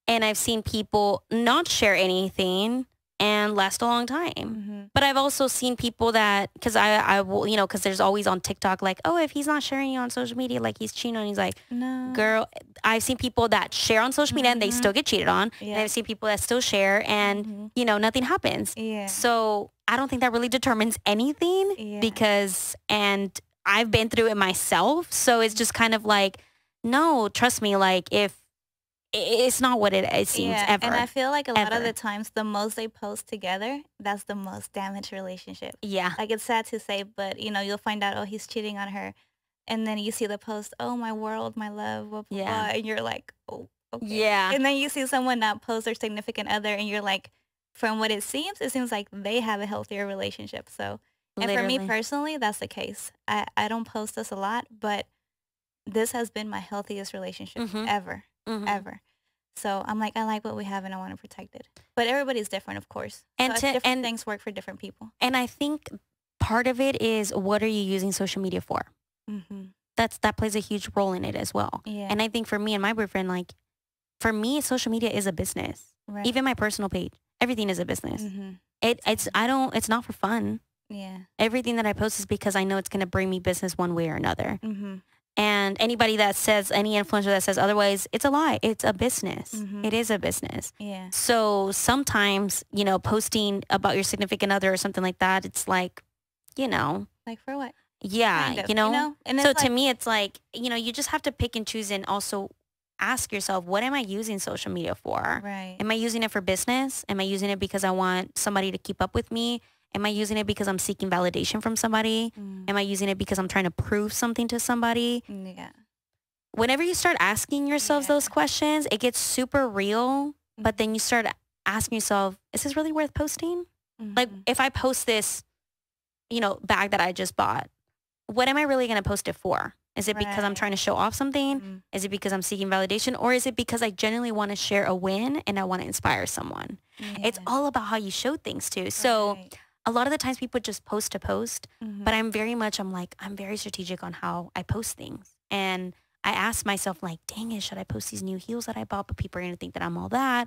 And I've seen people not share anything and last a long time. But I've also seen people that, because I will, you know, because there's always on TikTok like, oh, if he's not sharing you on social media, like he's cheating on you. He's like, no. Girl, I've seen people that share on social media and they still get cheated on. Yeah. And I've seen people that still share and, you know, nothing happens. Yeah. So I don't think that really determines anything because, and I've been through it myself. So it's just kind of like, no, trust me, like if, it's not what it seems ever. And I feel like a lot of the times, the most they post together, that's the most damaged relationship. Yeah. Like, it's sad to say, but, you know, you'll find out, oh, he's cheating on her. And then you see the post, oh, my world, my love, blah, blah, blah. And you're like, oh, okay. Yeah. And then you see someone not post their significant other, and you're like, from what it seems like they have a healthier relationship. So, and for me personally, that's the case. I don't post this a lot, but this has been my healthiest relationship ever. Ever. So I'm like, I like what we have and I want to protect it. But everybody's different, of course. And so different things work for different people. And I think part of it is, what are you using social media for? That plays a huge role in it as well. Yeah. And I think for me and my boyfriend, like, for me, social media is a business. Right. Even my personal page, everything is a business. It's not for fun. Yeah. Everything that I post is because I know it's going to bring me business one way or another. And And anybody that says, any influencer that says otherwise, it's a lie. It's a business. It is a business. Yeah. So sometimes, you know, posting about your significant other or something like that, it's like, you know. Like for what? Yeah, Kind of, you know. you know? And So it's to like, me, it's like, you know, you just have to pick and choose and also ask yourself, what am I using social media for? right. Am I using it for business? Am I using it because I want somebody to keep up with me? Am I using it because I'm seeking validation from somebody? Am I using it because I'm trying to prove something to somebody? Yeah. Whenever you start asking yourselves Yeah. those questions, it gets super real. But then you start asking yourself, is this really worth posting? Like if I post this, you know, bag that I just bought, what am I really going to post it for? Is it because I'm trying to show off something? Is it because I'm seeking validation? Or is it because I genuinely want to share a win and I want to inspire someone? It's all about how you show things too. So a lot of the times people just post to post, but I'm very strategic on how I post things. And I ask myself like, dang it, should I post these new heels that I bought? But people are going to think that I'm all that.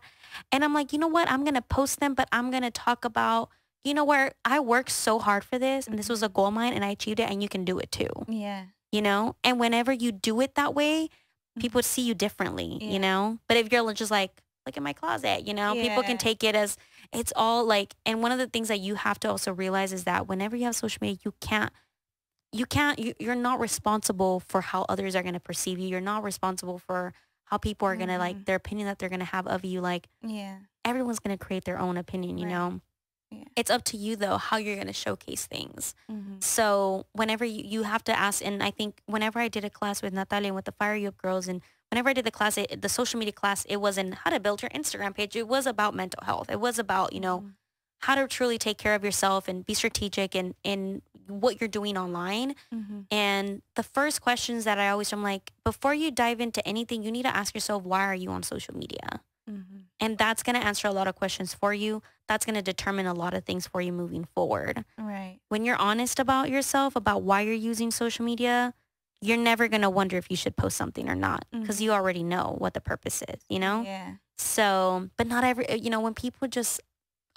And I'm like, you know what? I'm going to post them, but I'm going to talk about, you know, where I worked so hard for this and this was a goal of mine and I achieved it and you can do it too. Yeah. You know? And whenever you do it that way, people see you differently, you know? But if you're just like, look at my closet, you know, people can take it as it's all like, and one of the things that you have to also realize is that whenever you have social media, you're not responsible for how others are going to perceive you. You're not responsible for how people are going to like their opinion that they're going to have of you. Like, everyone's going to create their own opinion, you know? Yeah. It's up to you though, how you're going to showcase things. So whenever you have to ask, and I think whenever I did a class with Natalia and with the Fire You Up girls, and whenever I did the class, the social media class, it wasn't how to build your Instagram page. It was about mental health. It was about, you know, how to truly take care of yourself and be strategic in what you're doing online. And the first questions that I'm like, before you dive into anything, you need to ask yourself, why are you on social media? And that's going to answer a lot of questions for you. That's going to determine a lot of things for you moving forward. Right. When you're honest about yourself, about why you're using social media, you're never going to wonder if you should post something or not because you already know what the purpose is, you know? Yeah. So, but not every, you know, when people just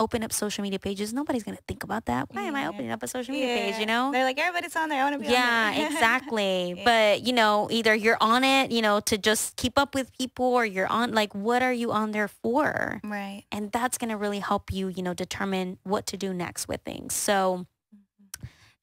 open up social media pages, nobody's going to think about that. Why am I opening up a social media page, you know? They're like, everybody's on there. I want to be on there. Yeah, exactly. But, you know, either you're on it, you know, to just keep up with people or you're on, like, what are you on there for? Right. And that's going to really help you, you know, determine what to do next with things. So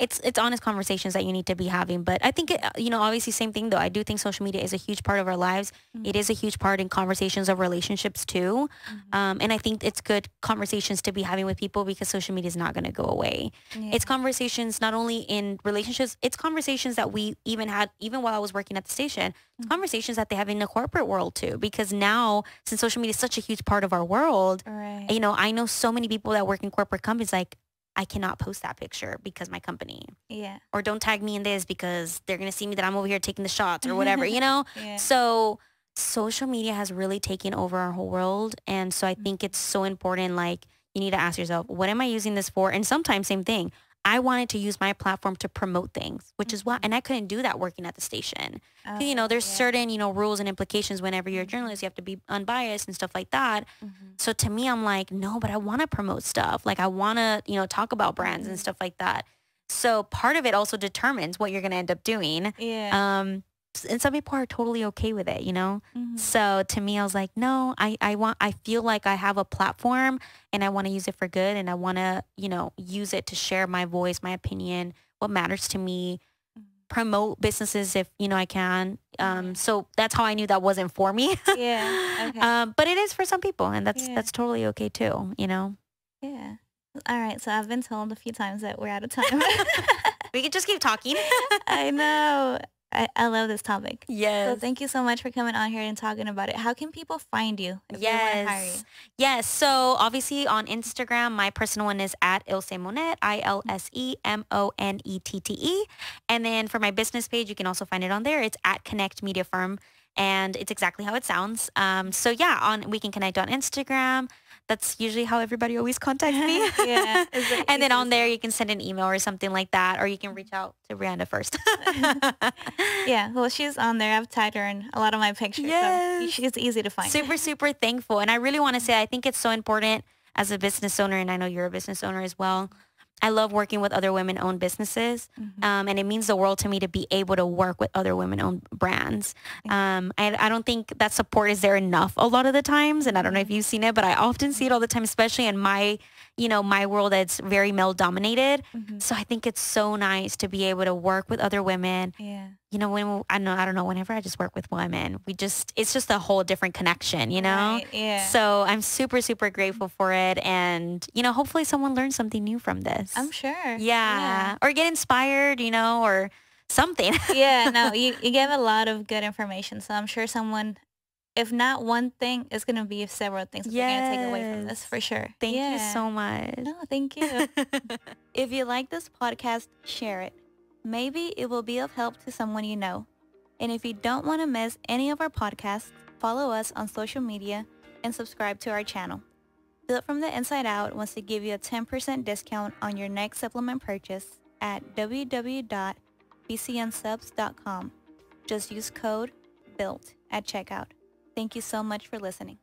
it's honest conversations that you need to be having. But I think, you know, obviously same thing though. I do think social media is a huge part of our lives. It is a huge part in conversations of relationships too. And I think it's good conversations to be having with people because social media is not going to go away. It's conversations not only in relationships, it's conversations that we even had, even while I was working at the station, it's conversations that they have in the corporate world too. Because now, since social media is such a huge part of our world, you know, I know so many people that work in corporate companies like, I cannot post that picture because my company. Yeah. Or don't tag me in this because they're going to see me that I'm over here taking the shots or whatever, you know? So social media has really taken over our whole world. And so I think it's so important, like, you need to ask yourself, what am I using this for? And sometimes same thing. I wanted to use my platform to promote things, which is why, and I couldn't do that working at the station. You know, there's certain, you know, rules and implications whenever you're a journalist, you have to be unbiased and stuff like that. So to me, I'm like, no, but I want to promote stuff. Like I want to, you know, talk about brands and stuff like that. So part of it also determines what you're going to end up doing. And some people are totally okay with it, you know? So to me, I was like, no, I feel like I have a platform and I want to use it for good. And I want to, you know, use it to share my voice, my opinion, what matters to me, promote businesses if, you know, I can. So that's how I knew that wasn't for me. But it is for some people and that's totally okay too, you know? Yeah. All right. So I've been told a few times that we're out of time. We could just keep talking. I know. I love this topic. Yes. So thank you so much for coming on here and talking about it. How can people find you if they want to hire you? Yes. So obviously on Instagram, my personal one is at Ilse Monette, ILSEMONETTE. And then for my business page, you can also find it on there. It's at Connect Media Firm. And it's exactly how it sounds. So yeah, we can connect on Instagram. That's usually how everybody always contacts me. And then on there, you can send an email or something like that, or you can reach out to Brianda first. Well, she's on there. I've tagged her in a lot of my pictures. So she's easy to find. Super, super thankful. And I really want to say, I think it's so important as a business owner, and I know you're a business owner as well. I love working with other women-owned businesses, and it means the world to me to be able to work with other women-owned brands. I don't think that support is there enough a lot of the times, and I don't know if you've seen it, but I often see it all the time, especially in my world that's very male-dominated. So I think it's so nice to be able to work with other women. Yeah. I don't know, whenever I just work with women, it's just a whole different connection, you know? Right, yeah. So I'm super, super grateful for it. And, hopefully someone learns something new from this. I'm sure. Yeah. Or get inspired, or something. Yeah, no, you gave a lot of good information. So I'm sure someone, if not one thing, it's going to be several things that they're going to take away from this for sure. Thank you so much. No, thank you. If you like this podcast, share it. Maybe it will be of help to someone you know. And if you don't want to miss any of our podcasts, follow us on social media and subscribe to our channel. Built from the Inside Out wants to give you a 10% discount on your next supplement purchase at www.bcnsubs.com. Just use code BUILT at checkout. Thank you so much for listening.